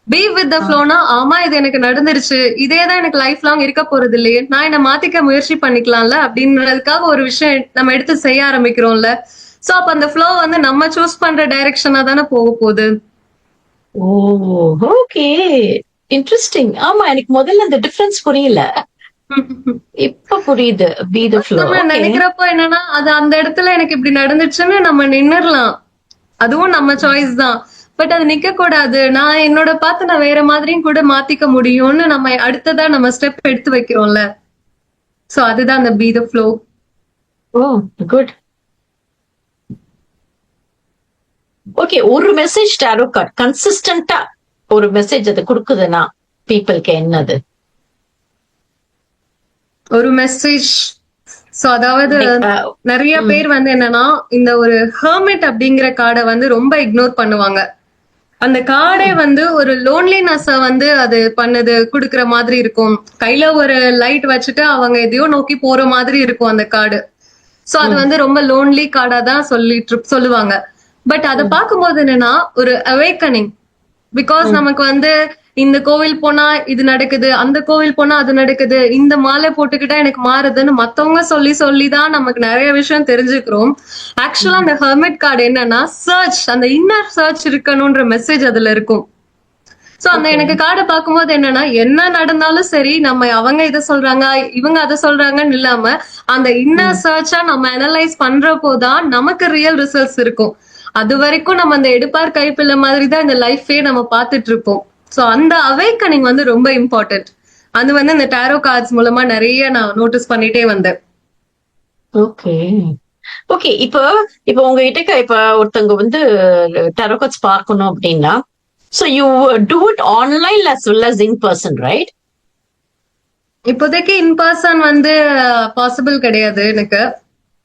பி வித் த ஃப்ளோனா, ஆமா இது எனக்கு நடந்துருச்சு, இதேதான் எனக்கு லைஃப் லாங் இருக்க போறது இல்லையே, நான் என்ன மாத்திக்க முயற்சி பண்ணிக்கலாம்ல அப்படின்றதுக்காக ஒரு விஷயம் நம்ம எடுத்து செய்ய ஆரம்பிக்கிறோம்ல. சோ அப்ப அந்த ஃப்ளோ வந்து நம்ம சூஸ் பண்ற டைரக்ஷனா தானே போக போகுது. Oh, okay. இன்ட்ரெஸ்டிங். ஆமா, எனக்கு முதல்ல அந்த டிஃபரன்ஸ் புரியல. இப்ப புரியுது. Be the flow. நம்ம ஓகே. நினைக்கிறப்போ என்னன்னா, அது அந்த இடத்துல எனக்கு இப்படி நடந்துச்சுன்னு நம்ம நின்னுறலாம். அதுவும் நம்ம சாய்ஸ் தான். பட் அது நிக்க கூடாது. நான் என்னோட பார்த்து நான் வேற மாதிரியும் கூட மாத்திக்க முடியும்னு நம்ம அடுத்ததா நம்ம ஸ்டெப் எடுத்து வைக்கிறோம்ல. சோ அதுதான் அந்த be the flow. Oh, good. Okay, ஒரு மெசேஜ் டாரோ கார்ட் கன்சிஸ்டன்டா ஒரு மெசேஜ் அது கொடுக்குதுன்னா பீப்புளுக்கு என்னது? ஒரு மெசேஜ். சோ அதாவது நிறைய பேர் வந்து என்னன்னா, இந்த ஒரு ஹெர்மிட் அப்படிங்கிற கார்டை வந்து ரொம்ப இக்னோர் பண்ணுவாங்க. அந்த கார்டே வந்து ஒரு லோன்லினஸ் வந்து அது பண்ணுது, குடுக்குற மாதிரி இருக்கும். கையில ஒரு லைட் வச்சுட்டு அவங்க எதையோ நோக்கி போற மாதிரி இருக்கும் அந்த கார்டு. சோ அது வந்து ரொம்ப லோன்லி கார்டா தான் சொல்லுவாங்க. பட் அதை பார்க்கும்போது என்னன்னா, ஒரு அவேக்கனிங். பிகாஸ் நமக்கு வந்து இந்த கோவில் போனா இது நடக்குது, அந்த கோவில் போனா அது நடக்குது, இந்த மாலை போட்டுக்கிட்டா எனக்கு மாறுதுன்னு மத்தவங்க சொல்லி சொல்லிதான் நமக்கு நிறைய விஷயம் தெரிஞ்சுக்கிறோம். ஆக்சுவலா அந்த ஹெர்மிட் கார்டு என்னன்னா, சர்ச், அந்த இன்னர் சர்ச் இருக்கணும்ன்ற மெசேஜ் அதுல இருக்கும். சோ அந்த எனக்கு கார்டை பார்க்கும்போது என்னன்னா, என்ன நடந்தாலும் சரி, நம்ம அவங்க இதை சொல்றாங்க இவங்க அதை சொல்றாங்கன்னு இல்லாம அந்த இன்னர் சர்ச்சா நம்ம அனலைஸ் பண்றப்போதான் நமக்கு ரியல் ரிசல்ட்ஸ் இருக்கும். அது வரைக்கும் நம்ம அந்த எடுப்பார் கைப்பிள்ளை மாதிரி தான் இந்த லைஃபே நம்ம பார்த்துட்டு இருப்போம். சோ அந்த அவேக்கனிங் வந்து ரொம்ப இம்பார்ட்டன்ட். அது வந்து இந்த டாரோ கார்ட்ஸ் மூலமா நிறைய நான் நோட்டீஸ் பண்ணிட்டே வந்தேன். ஓகே. ஓகே, இப்போ உங்ககிட்ட இப்ப ஒருத்தவங்க வந்து டாரோ கார்ட்ஸ் பார்க்கணும் அப்படின்னா, so you do it online as well as in person, right? இப்போதைக்கு இன் பர்சன் வந்து பாசிபிள் கிடையாது எனக்கு.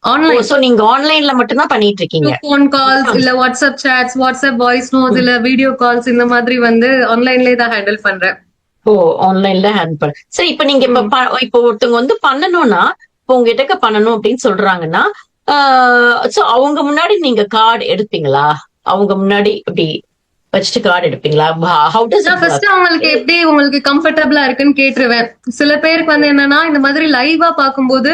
ஆன்லைன். சோ நீங்க ஆன்லைன்ல மட்டும் தான் பண்ணிட்டு இருக்கீங்க. போன் கால்ஸ் இல்ல வாட்ஸ்அப் சாட்ஸ், வாட்ஸ்அப் வாய்ஸ் நோட்ஸ் இல்ல வீடியோ கால்ஸ் இந்த மாதிரி வந்து ஆன்லைன்லயே தான் ஹேண்டில் பண்றேன். ஓ, ஆன்லைன்ல ஹேண்ட் பண்ண. சரி, இப்ப நீங்க இப்ப ஒருத்தவங்க வந்து பண்ணணும்னா, இப்போ உங்ககிட்ட பண்ணணும் அப்படின்னு சொல்றாங்கன்னா, சோ அவங்க முன்னாடி நீங்க கார்டு எடுப்பீங்களா? அவங்க முன்னாடி இப்படி வச்சுட்டு கார்டு எடுப்பீங்களா? ஹவு டஸ் இட் ஃபர்ஸ்ட் அவங்களுக்கு எப்படி உங்களுக்கு கம்ஃபர்டபிளா இருக்குன்னு கேட்டுருவேன். சில பேருக்கு வந்து என்னன்னா, இந்த மாதிரி லைவா பார்க்கும்போது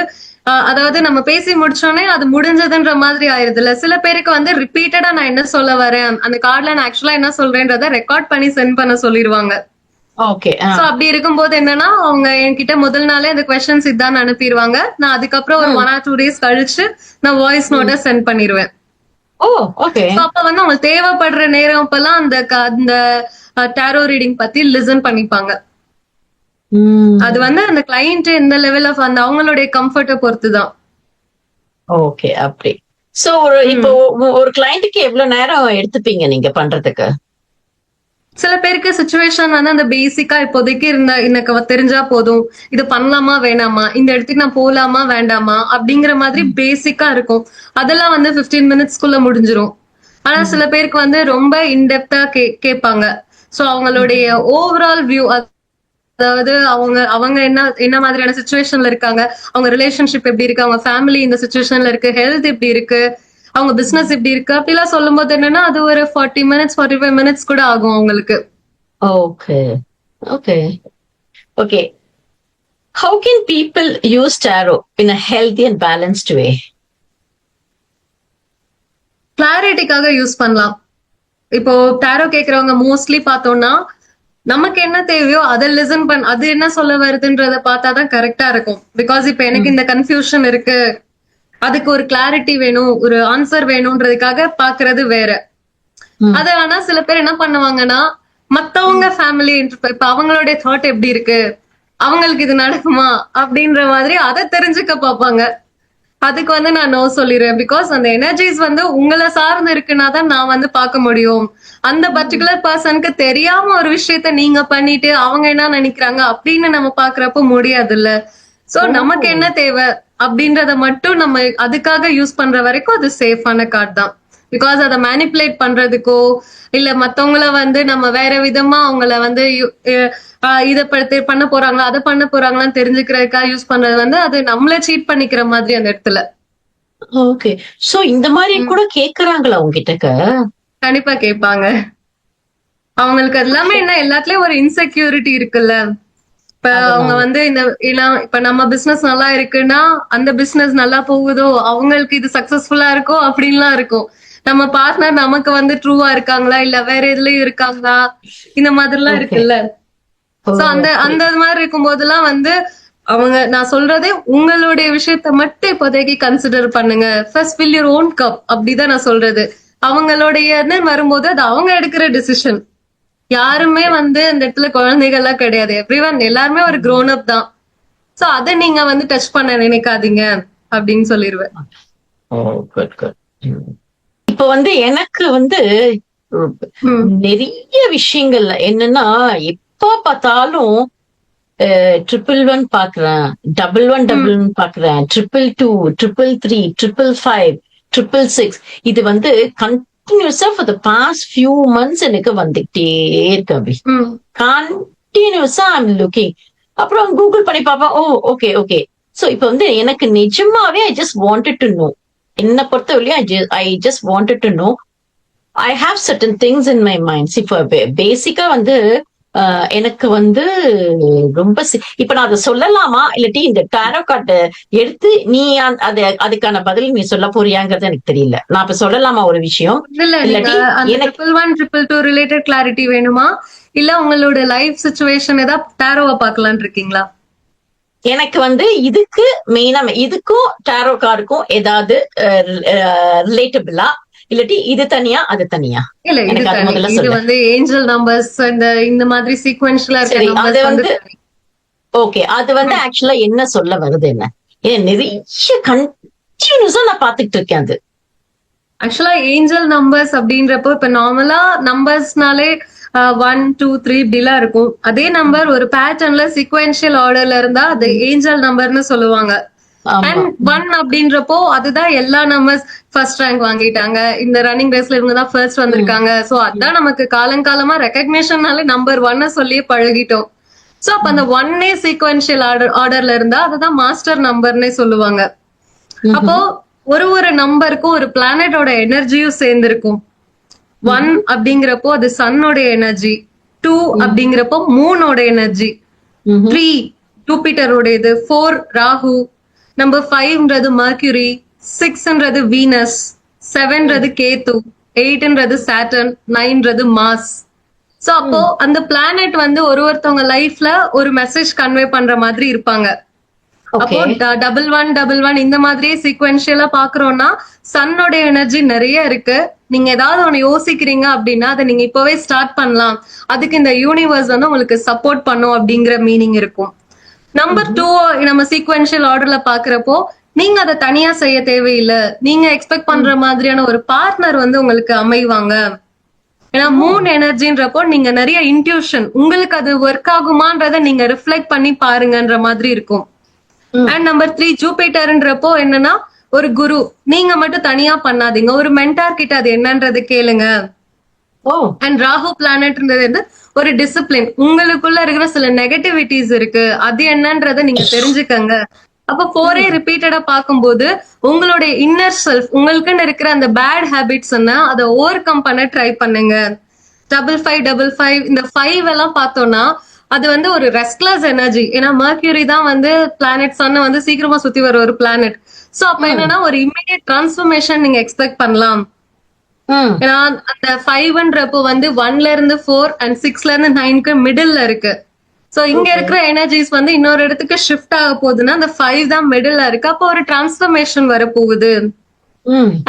அதாவது நம்ம பேசி முடிச்சோடனே அது முடிஞ்சதுன்ற மாதிரி ஆயிருதுல. சில பேருக்கு வந்து ரிப்பீட்டடா நான் என்ன சொல்ல வரேன், அந்த கார்டுல நான் ஆக்சுவலா என்ன சொல்றேன்றத ரெக்கார்ட் பண்ணி சென்ட் பண்ண சொல்லிடுவாங்க. ஓகே. சோ அப்படி இருக்கும்போது என்னன்னா, அவங்க என்கிட்ட முதல் நாளே அந்த கொஸ்டின்ஸ் இதான் அனுப்பிடுவாங்க. நான் அதுக்கப்புறம் ஒரு 1 or 2 days கழிச்சு நான் வாய்ஸ் நோட்டை சென்ட் பண்ணிடுவேன். ஓ, ஓகே. அப்ப வந்து அவங்களுக்கு தேவைப்படுற நேரம் அப்பெல்லாம் அந்த டாரோ ரீடிங் பத்தி லிசன் பண்ணிப்பாங்க. அது வந்து அந்த கிளையண்ட் இந்த லெவல் ஆஃப் அந்த அவங்களுடைய கம்ஃபர்ட்டை பொறுத்துதான். ஓகே, அப்படி. சோ இப்போ ஒரு கிளையண்ட்டுக்கு எவ்வளவு நேரம் எடுத்துப்பீங்க நீங்க பண்றதுக்கு? சில பேருக்கு சிச்சுவேஷன் வந்து அந்த பேசிக்கா இப்போதைக்கு எனக்கு தெரிஞ்சா போதும், இது பண்ணலாமா வேணாமா, இந்த இடத்துக்கு நான் போலாமா வேண்டாமா அப்படிங்கிற மாதிரி பேசிக்கா இருக்கும். அதெல்லாம் வந்து 15 மினிட்ஸ்க்குள்ள முடிஞ்சிரும். ஆனா சில பேருக்கு வந்து ரொம்ப இன்டெப்தா கேட்பாங்க. சோ அவங்களுடைய ஓவரால் வியூ, அதாவது அவங்க என்ன மாதிரியான சிச்சுவேஷன்ல இருக்காங்க, அவங்க ரிலேஷன்ஷிப் எப்படி இருக்கு, அவங்க ஃபேமிலி இந்த சிச்சுவேஷன்ல இருக்கு, ஹெல்த் எப்படி இருக்கு, அவங்க பிசினஸ் எப்படி இருக்கு அப்படிலாம் சொல்லும் போது என்னன்னா அது ஒரு 40 மினிட்ஸ் 45 மினிட்ஸ் கூட ஆகும் அவங்களுக்கு. Okay, okay, okay. How can people use tarot in a healthy and balanced way? கிளாரிட்டிக்காக யூஸ் பண்ணலாம். இப்போ டாரோ கேக்குறவங்க மோஸ்ட்லி பார்த்தோம்னா, நமக்கு என்ன தேவையோ அதை லிசன் அது என்ன சொல்ல வருதுன்றத பார்த்தாதான் கரெக்டா இருக்கும். பிகாஸ் இப்ப எனக்கு இந்த கன்ஃபியூஷன் இருக்கு, அதுக்கு ஒரு கிளாரிட்டி வேணும், ஒரு ஆன்சர் வேணும்ன்றதுக்காக பாக்குறது வேற. அத ஆனா சில பேர் என்ன பண்ணுவாங்கன்னா, மத்தவங்க ஃபேமிலி இப்ப அவங்களுடைய தாட் எப்படி இருக்கு, அவங்களுக்கு இது நடக்குமா அப்படின்ற மாதிரி அதை தெரிஞ்சுக்க பார்ப்பாங்க. அதுக்கு வந்து நான் நோ சொல்லிடுவேன். பிகாஸ் அந்த எனர்ஜிஸ் வந்து உங்களை சார்ந்து இருக்குன்னா தான் நான் வந்து பார்க்க முடியும். அந்த பர்டிகுலர் பர்சனுக்கு தெரியாம ஒரு விஷயத்த நீங்க பண்ணிட்டு அவங்க என்ன நினைக்கிறாங்க அப்படின்னு நம்ம பாக்குறப்ப முடியாதுல்ல. சோ நமக்கு என்ன தேவை அப்படின்றத மட்டும் நம்ம அதுக்காக யூஸ் பண்ற வரைக்கும் அது சேஃபான கார்டு தான். பிகாஸ் அதை மேனிப்புலேட் பண்றதுக்கோ இல்ல மத்தவங்கள வந்து நம்ம வேற விதமா அவங்கள வந்து இத பண்ண போறாங்களா அதை பண்ண போறாங்களான்னு தெரிஞ்சுக்கிறதுக்காக யூஸ் பண்றது வந்து அது நம்மள சீட் பண்ணிக்கிற மாதிரி அந்த இடத்துல. ஓகே. சோ இந்த மாதிரி கூட கேக்குறாங்களா உங்ககிட்ட? கண்டிப்பா கேட்பாங்க. அவங்களுக்கு எல்லாமே என்ன எல்லாத்துலயும் ஒரு இன்செக்யூரிட்டி இருக்குல்ல. இப்ப அவங்க வந்து இப்ப நம்ம பிசினஸ் நல்லா இருக்குன்னா அந்த பிசினஸ் நல்லா போகுதோ அவங்களுக்கு இது சக்சஸ்ஃபுல்லா இருக்கோ அப்படின்லாம் இருக்கும். நம்ம பார்ட்னர் நமக்கு வந்து ட்ரூவா இருக்காங்களா இல்ல வேற எதுலயும் இருக்காங்களா இந்த மாதிரி எல்லாம் இருக்குல்ல. சோ அந்த அந்த மாதிரி இருக்கும் போதெல்லாம் வந்து அவங்க நான் சொல்றதே உங்களுடைய விஷயத்த மட்டும் இப்போதைக்கு கன்சிடர் பண்ணுங்க. First fill your own cup அப்படிதான் நான் சொல்றது. அவங்களுடைய வரும்போது அது அவங்க எடுக்கிற டிசிஷன். யாருமே வந்து இந்த இடத்துல குழந்தைகள் எல்லாம் கிடையாது. எவ்ரிவன் எல்லாருமே ஒரு க்ரோன் அப் தான். சோ அதை நீங்க வந்து டச் பண்ண நினைக்காதீங்க அப்படின்னு சொல்லிடுவேன். இப்ப வந்து எனக்கு வந்து நிறைய விஷயங்கள்ல என்னன்னா எப்ப பார்த்தாலும் 111 பாக்குறேன், 1111 பாக்குறேன், 222, 333, 555, 666. இது வந்து கண்டினியூஸா for the past few months எனக்கு வந்துகிட்டே இருக்கு அபி. கண்டினியூஸா ஐம் லுக்கிங். அப்புறம் கூகுள் பண்ணி பாப்பேன். ஓ ஓகே ஓகே. சோ இப்ப வந்து எனக்கு நிஜமாவே I just wanted to know. என்ன பொறுத்தவரையும் I just wanted to know. I have certain things in my mind. இப்போ பேசிக்கா வந்து எனக்கு வந்து ரொம்ப இப்ப நான் அதை சொல்லலாமா இல்லாட்டி இந்த டாரோ கார்டு எடுத்து நீ அதுக்கான பதில் நீ சொல்ல போறியாங்கிறது எனக்கு தெரியல. நான் இப்ப சொல்லலாமா ஒரு விஷயம்? இல்லாட்டி 111, 222 ரிலேட்டட் கிளாரிட்டி வேணுமா இல்ல உங்களோட லைஃப் சிச்சுவேஷன் ஏதாவது டாரோவா பார்க்கலாம்னு இருக்கீங்களா? எனக்கு வந்து இதுக்கு மெயினா இதுக்கும் டாரோ கார்டுக்கும் ஏதாவது ரிலேட்டபிளா இல்லாட்டி இது தனியா அது தனியா? இல்ல இது வந்து ஏஞ்சல் நம்பர்ஸ் இந்த மாதிரி சீக்வென்ஷியலா இருக்க நம்பர்ஸ் வந்து ஓகே. அது வந்து ஆக்சுவலா என்ன சொல்ல வருது என்ன நிறைய கண்டினியூஸா நான் பாத்துட்டு இருக்கேன். அது ஆக்சுவலா ஏஞ்சல் நம்பர்ஸ் அப்படின்றப்போ இப்ப நார்மலா நம்பர்ஸ்னாலே 1 2 3 இப்படிலாம் இருக்கும். அதே நம்பர் ஒரு பேட்டர்ன்ல சீக்வென்ஷியல் ஆர்டர்ல இருந்தா அது ஏஞ்சல் நம்பர்னு சொல்லுவாங்க. அண்ட் 1 அப்படின்றப்போ அதுதான் எல்லா நம்பர்ஸ் ஃபர்ஸ்ட் ரேங்க் வாங்கிட்டாங்க. இந்த ரன்னிங் ரேஸ்ல இவங்க தான் ஃபர்ஸ்ட் வந்திருக்காங்க. சோ அதான் நமக்கு காலங்காலமா ரெகக்னேஷன்னாலே நம்பர் 1 சொல்லியே பழகிட்டோம். சோ அப்ப அந்த 1 சீக்வென்ஷியல் ஆர்டர்ல இருந்தா அதுதான் மாஸ்டர் நம்பர்னே சொல்லுவாங்க. அப்போ ஒரு நம்பருக்கும் ஒரு பிளானட்டோட எனர்ஜியும் சேர்ந்திருக்கும். 1 அப்படிங்கிறப்போ அது சன்னோட எனர்ஜி, 2 அப்படிங்கிறப்போ மூனோட எனர்ஜி, 3 ஜூபிட்டரோட, 4 ராகு, நம்பர் 5ன்றது மர்க்யூரி, 6ன்றது வீனஸ், 7ன்றது கேத்து, 8ன்றது சாட்டர்ன், 9ன்றது மார்ஸ். சோ அப்போ அந்த பிளானட் வந்து ஒருத்தவங்க லைஃப்ல ஒரு மெசேஜ் கன்வே பண்ற மாதிரி இருப்பாங்க. அப்போ 1111 இந்த மாதிரியே சீக்வென்ஷியலா பாக்குறோம்னா சன்னோட எனர்ஜி நிறைய இருக்கு. நீங்க ஏதாவது ஒண்ணு யோசிக்கிறீங்க அப்படின்னா அதை நீங்க இப்பவே ஸ்டார்ட் பண்ணலாம். அதுக்கு இந்த யூனிவர்ஸ் வந்து உங்களுக்கு சப்போர்ட் பண்ணும் அப்படிங்கிற மீனிங் இருக்கும். நம்பர் 2 நம்ம சீக்வென்ஷியல் ஆர்டர்ல பாக்குறப்போ நீங்க அதை தனியா செய்ய தேவையில்லை. நீங்க எக்ஸ்பெக்ட் பண்ற மாதிரியான ஒரு பார்ட்னர் வந்து உங்களுக்கு அமைவாங்க. ஏன்னா மூன் எனர்ஜின்றப்போ நீங்க நிறைய இன்ட்யூஷன் உங்களுக்கு அது ஒர்க் ஆகுமான்றத நீங்க ரிஃப்ளெக்ட் பண்ணி பாருங்கன்ற மாதிரி இருக்கும். அண்ட் நம்பர் 3 ஜூபிட்டர்ன்றப்போ என்னன்னா ஒரு குரு. நீங்க மட்டும் தனியா பண்ணாதீங்க, ஒரு மென்டார் கிட்ட அது என்னன்றது கேளுங்க. அண்ட் ராகு பிளானட்ன்றது வந்து ஒரு டிசிப்ளின். உங்களுக்குள்ள இருக்கிற சில நெகட்டிவிட்டிஸ் இருக்கு, அது என்னன்றத நீங்க தெரிஞ்சுக்கங்க. அப்ப 4 ரிப்பீட்டடா பார்க்கும்போது உங்களுடைய இன்னர் செல்ஃப் உங்களுக்குன்னு இருக்கிற அந்த பேட் ஹேபிட்ஸ் அதை ஓவர் கம் பண்ண ட்ரை பண்ணுங்க. 5555 இந்த 5 எல்லாம் பார்த்தோம்னா அது வந்து ஒரு ரெஸ்ட்லெஸ் எனர்ஜி. ஏன்னா மர்க்யூரி தான் வந்து பிளானட் சன்ன வந்து சீக்கிரமா சுத்தி வர ஒரு பிளானட். சோ அப்ப என்னன்னா ஒரு இமிடியேட் டிரான்ஸ்ஃபர்மேஷன் நீங்க எக்ஸ்பெக்ட் பண்ணலாம். ஏன்னா அந்த 5ன்றப்போ வந்து 1ல இருந்து 4 அண்ட் 6ல இருந்து 9க்கு மிடில்ல இருக்கு. சோ சோ இங்க இருக்கிற எனர்ஜிஸ் வந்து இன்னொரு இடத்துக்கு ஷிஃப்ட் ஆக போகுதுன்னா அந்த 5 தான் மிடில்ல இருக்கு. அப்போ ஒரு டிரான்ஸ்ஃபர்மேஷன் வரப்போகுது.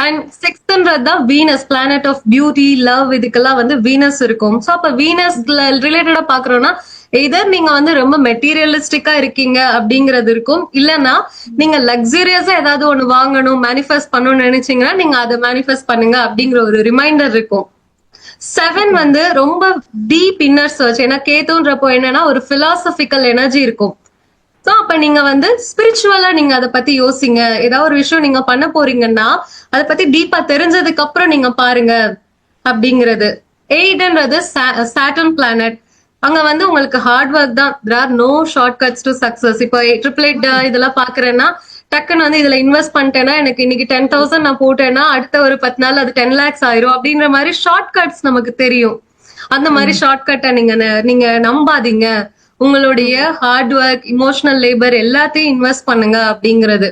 அண்ட் சிக்ஸ்த்ன்றது தான் Venus, planet of beauty, love, இதுக்கெல்லாம் வந்து வீனஸ் இருக்கும். சோ அப்ப வீனஸ் ரிலேட்டடா பாக்குறோம்னா எதர் நீங்க வந்து ரொம்ப மெட்டீரியலிஸ்டிக்கா இருக்கீங்க அப்படிங்கறது இருக்கும், இல்லன்னா நீங்க லக்ஸூரியஸா ஏதாவது ஒண்ணு வாங்கணும், மேனிஃபெஸ்ட் பண்ணணும்னு நினைச்சீங்கன்னா நீங்க அதை மேனிஃபெஸ்ட் பண்ணுங்க அப்படிங்கிற ஒரு ரிமைண்டர் இருக்கும். 7 வந்து ரொம்ப டீப் இன்னர் சர்ச். ஏன்னா கேத்துன்றப்போ என்னன்னா ஒரு பிலாசபிக்கல் எனர்ஜி இருக்கும். சோ அப்ப நீங்க வந்து ஸ்பிரிச்சுவலா நீங்க அதை பத்தி யோசிங்க. ஏதாவது ஒரு விஷயம் நீங்க பண்ண போறீங்கன்னா அதை பத்தி டீப்பா தெரிஞ்சதுக்கு அப்புறம் நீங்க பாருங்க அப்படிங்கிறது. 8ன்றது சாட்டர்ன் பிளானட். அங்க வந்து உங்களுக்கு ஹார்ட் ஒர்க் தான். there are no shortcuts to success. இப்போ 888 இதெல்லாம் பாக்குறேன்னா டக்குன்னு வந்து இதுல இன்வெஸ்ட் பண்ணிட்டேன்னா எனக்கு இன்னைக்கு 10,000 நான் போட்டேன்னா அடுத்த ஒரு 10 நாள் அது 10 lakhs ஆயிரும் அப்படின்ற மாதிரி ஷார்ட் கட்ஸ் நமக்கு தெரியும். அந்த மாதிரி ஷார்ட் கட்டை நீங்க நம்பாதீங்க. உங்களுடைய ஹார்ட் ஒர்க், இமோஷனல் லேபர் எல்லாத்தையும் இன்வெஸ்ட் பண்ணுங்க அப்படிங்கிறது.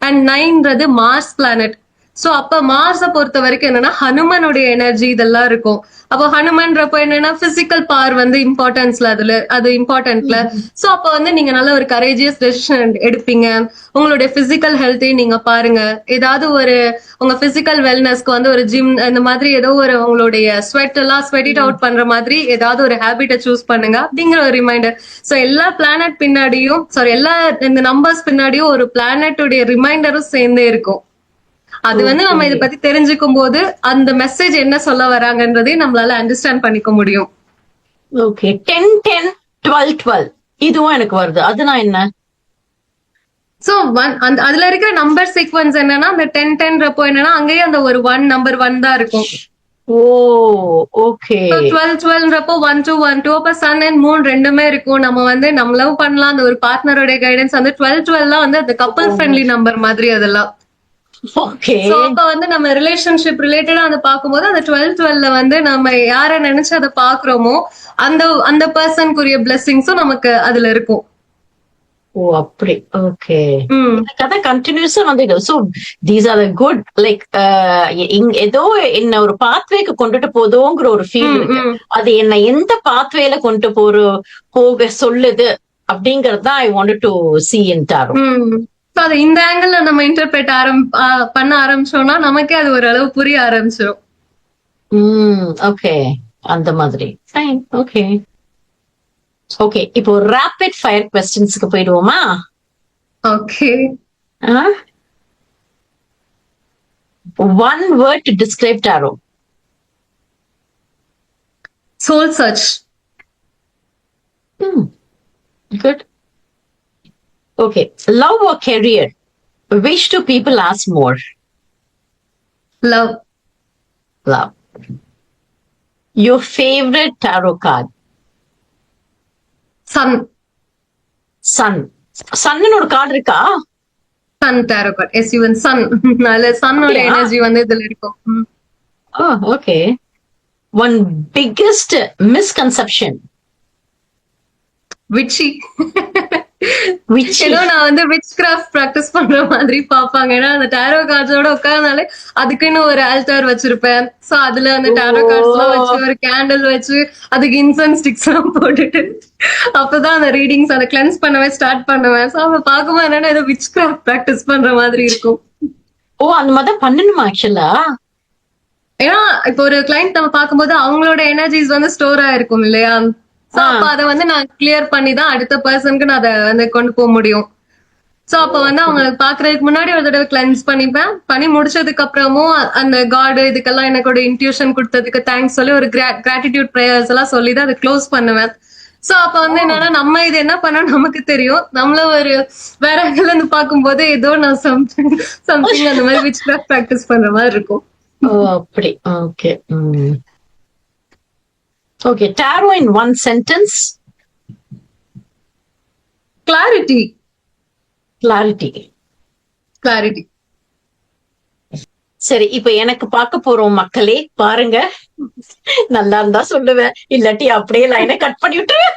அண்ட் 9ன்றது மார்ஸ் பிளானட். சோ அப்ப மார்ஸ பொறுத்த வரைக்கும் என்னன்னா ஹனுமனுடைய எனர்ஜி இதெல்லாம் இருக்கும். அப்போ ஹனுமன்றப்போ என்னன்னா பிசிக்கல் பவர் வந்து இம்பார்ட்டன்ஸ்ல அது இம்பார்ட்டன்ட்ல. சோ அப்ப வந்து நீங்க நல்ல ஒரு கரேஜியஸ் டெசிஷன் எடுப்பீங்க. உங்களுடைய பிசிக்கல் ஹெல்த்தையும் நீங்க பாருங்க. ஏதாவது ஒரு உங்க பிசிக்கல் வெல்னஸ்க்கு வந்து ஒரு ஜிம் இந்த மாதிரி ஏதோ ஒரு உங்களுடைய ஸ்வெட் எல்லாம் ஸ்வெட் அவுட் பண்ற மாதிரி ஏதாவது ஒரு ஹேபிட்டை சூஸ் பண்ணுங்க அப்படிங்கிற ஒரு ரிமைண்டர். சோ எல்லா பிளானட் பின்னாடியும் எல்லா இந்த நம்பர்ஸ் பின்னாடியும் ஒரு பிளானட்டுடைய ரிமைண்டரும் சேர்ந்தே இருக்கும். அது வந்து நம்ம இதை பத்தி தெரிஞ்சுக்கும் போது அந்த மெசேஜ் என்ன சொல்ல வராங்கன்றதையும் நம்மளால அண்டர்ஸ்டாண்ட் பண்ணிக்க முடியும். ஓகே, 10 10 12 12 இதுவும் எனக்கு வருது. அதுனா என்ன? சோ அதுல இருக்கிற நம்பர் சீக்வன்ஸ் என்னன்னா அந்த 10 10 என்னன்னா அங்கேயும் அந்த ஒரு 1 நம்பர் 1 தான் இருக்கும். ஓ ஓகே. 12 12 1 2 1 2 அப்ப சன் அண்ட் மூன் ரெண்டுமே இருக்கும். நம்ம வந்து நம்ம லவ் பண்ணலாம். அந்த ஒரு பார்ட்னரோட கைடன்ஸ் வந்து 12 12 வந்து அந்த கப்பல் ஃப்ரெண்ட்லி நம்பர் மாதிரி அதெல்லாம். ஓகே. சோ அப்ப வந்து நம்ம ரிலேஷன்ஷிப் ரிலேட்டடா அதை பார்க்கும்போது அந்த 12 12 வந்து நம்ம யார நினைச்சு அதை பாக்குறோமோ அந்த பர்சனுக்குரிய பிளெஸிங்ஸும் நமக்கு அதுல இருக்கும். ஓ அப்படி. ஓகே. கதை கண்டினியூஸா வந்து so these are good like ஏதோ என்ன ஒரு பாத்வேக்கு கொண்டுட்டு போதோங்கிற ஒரு ஃபீல் இருக்கு. அது என்ன எந்த பாத்வேல கொண்டு போக சொல்லுது அப்படிங்கறது தான் I want to see in tarot. அது இந்த ஆங்கிள் நம்ம இன்டர்பிரேட் பண்ண ஆரம்பிச்சோம்னா நமக்கே அது ஓரளவு புரிய ஆரம்பிச்சிடும். ஓகே, அந்த மாதிரி. ஃபைன். ஓகே ஓகே, இப்போ ரேபிட் ஃபயர் क्वेश्चंसக்கு போயிடுவோமா? Okay. One word to describe tarot. Soul search. Good. Okay, love or career? Which do people ask more? Love. Love. Your favorite tarot card? Sun. Sun. Sun ஒரு card இருக்கா? Sun tarot card. SUN sun. அதுல சன்னோட energy வந்து இதுல இருக்கும். Oh, okay. One biggest misconception. Witchy. ஏதோ நான் வந்து which craft practice பண்ற மாதிரி பாப்பாங்க. ஏன்னா அந்த டாரோ கார்ட்ஸோட உட்கார்ந்தாலே அதுக்குன்னு ஒரு ஆல்டர் வச்சிருப்பேன். சோ அதுல அந்த டாரோ கார்ட்ஸ் எல்லாம் வச்சு ஒரு கேண்டில் வச்சு அதுக்கு இன்சென்ஸ் ஸ்டிக்ஸ் எல்லாம் போட்டுட்டு அப்பதான் அந்த ரீடிங்ஸ் அதை கிளென்ஸ் பண்ணவே ஸ்டார்ட் பண்ணுவேன். சோ அவ பாக்கும்போது என்னன்னா ஏதோ விச் கிராஃப்ட் பிராக்டிஸ் பண்ற மாதிரி இருக்கும். ஓ அந்த மாதிரி பண்ணணுமா ஆக்சுவலா? ஏன்னா இப்போ ஒரு கிளைண்ட் நம்ம பார்க்கும்போது அவங்களோட எனர்ஜிஸ் வந்து ஸ்டோர் ஆயிருக்கும் இல்லையா? அப்ப அதை வந்து நான் கிளியர் பண்ணி தான் அடுத்த பர்சனுக்கு நான் அதை வந்து கொண்டு போக முடியும். சோ அப்ப வந்து அவங்க பாக்குறதுக்கு முன்னாடி ஒரு தடவை கிளென்ஸ் பண்ணிப்பேன். பண்ணி முடிச்சதுக்கு அப்புறமும் அந்த காட் இதுக்கெல்லாம் எனக்கு ஒரு இன்ட்யூஷன் கொடுத்ததுக்கு தேங்க்ஸ் சொல்லி ஒரு கிராட்டிடியூட் பிரேயர்ஸ் எல்லாம் சொல்லி தான் அதை க்ளோஸ் பண்ணுவேன். சோ அப்ப வந்து என்னன்னா நம்ம இது என்ன பண்ணோம் நமக்கு தெரியும். நம்மள ஒரு வேற இடத்துல இருந்து பார்க்கும்போது ஏதோ நான் சம்திங் அந்த மாதிரி விச் கிராஃப்ட் பிராக்டிஸ் பண்ற மாதிரி இருக்கும். ஓ அப்படி. Okay. Okay, tarot in one sentence. Clarity. Clarity. Clarity. சரி, இப்ப எனக்கு பார்க்க போறோம் மக்களே, பாருங்க. நல்லா இருந்தா சொல்லுவேன், இல்லாட்டி அப்படியே லைனை கட் பண்ணி விட்டுருவேன்.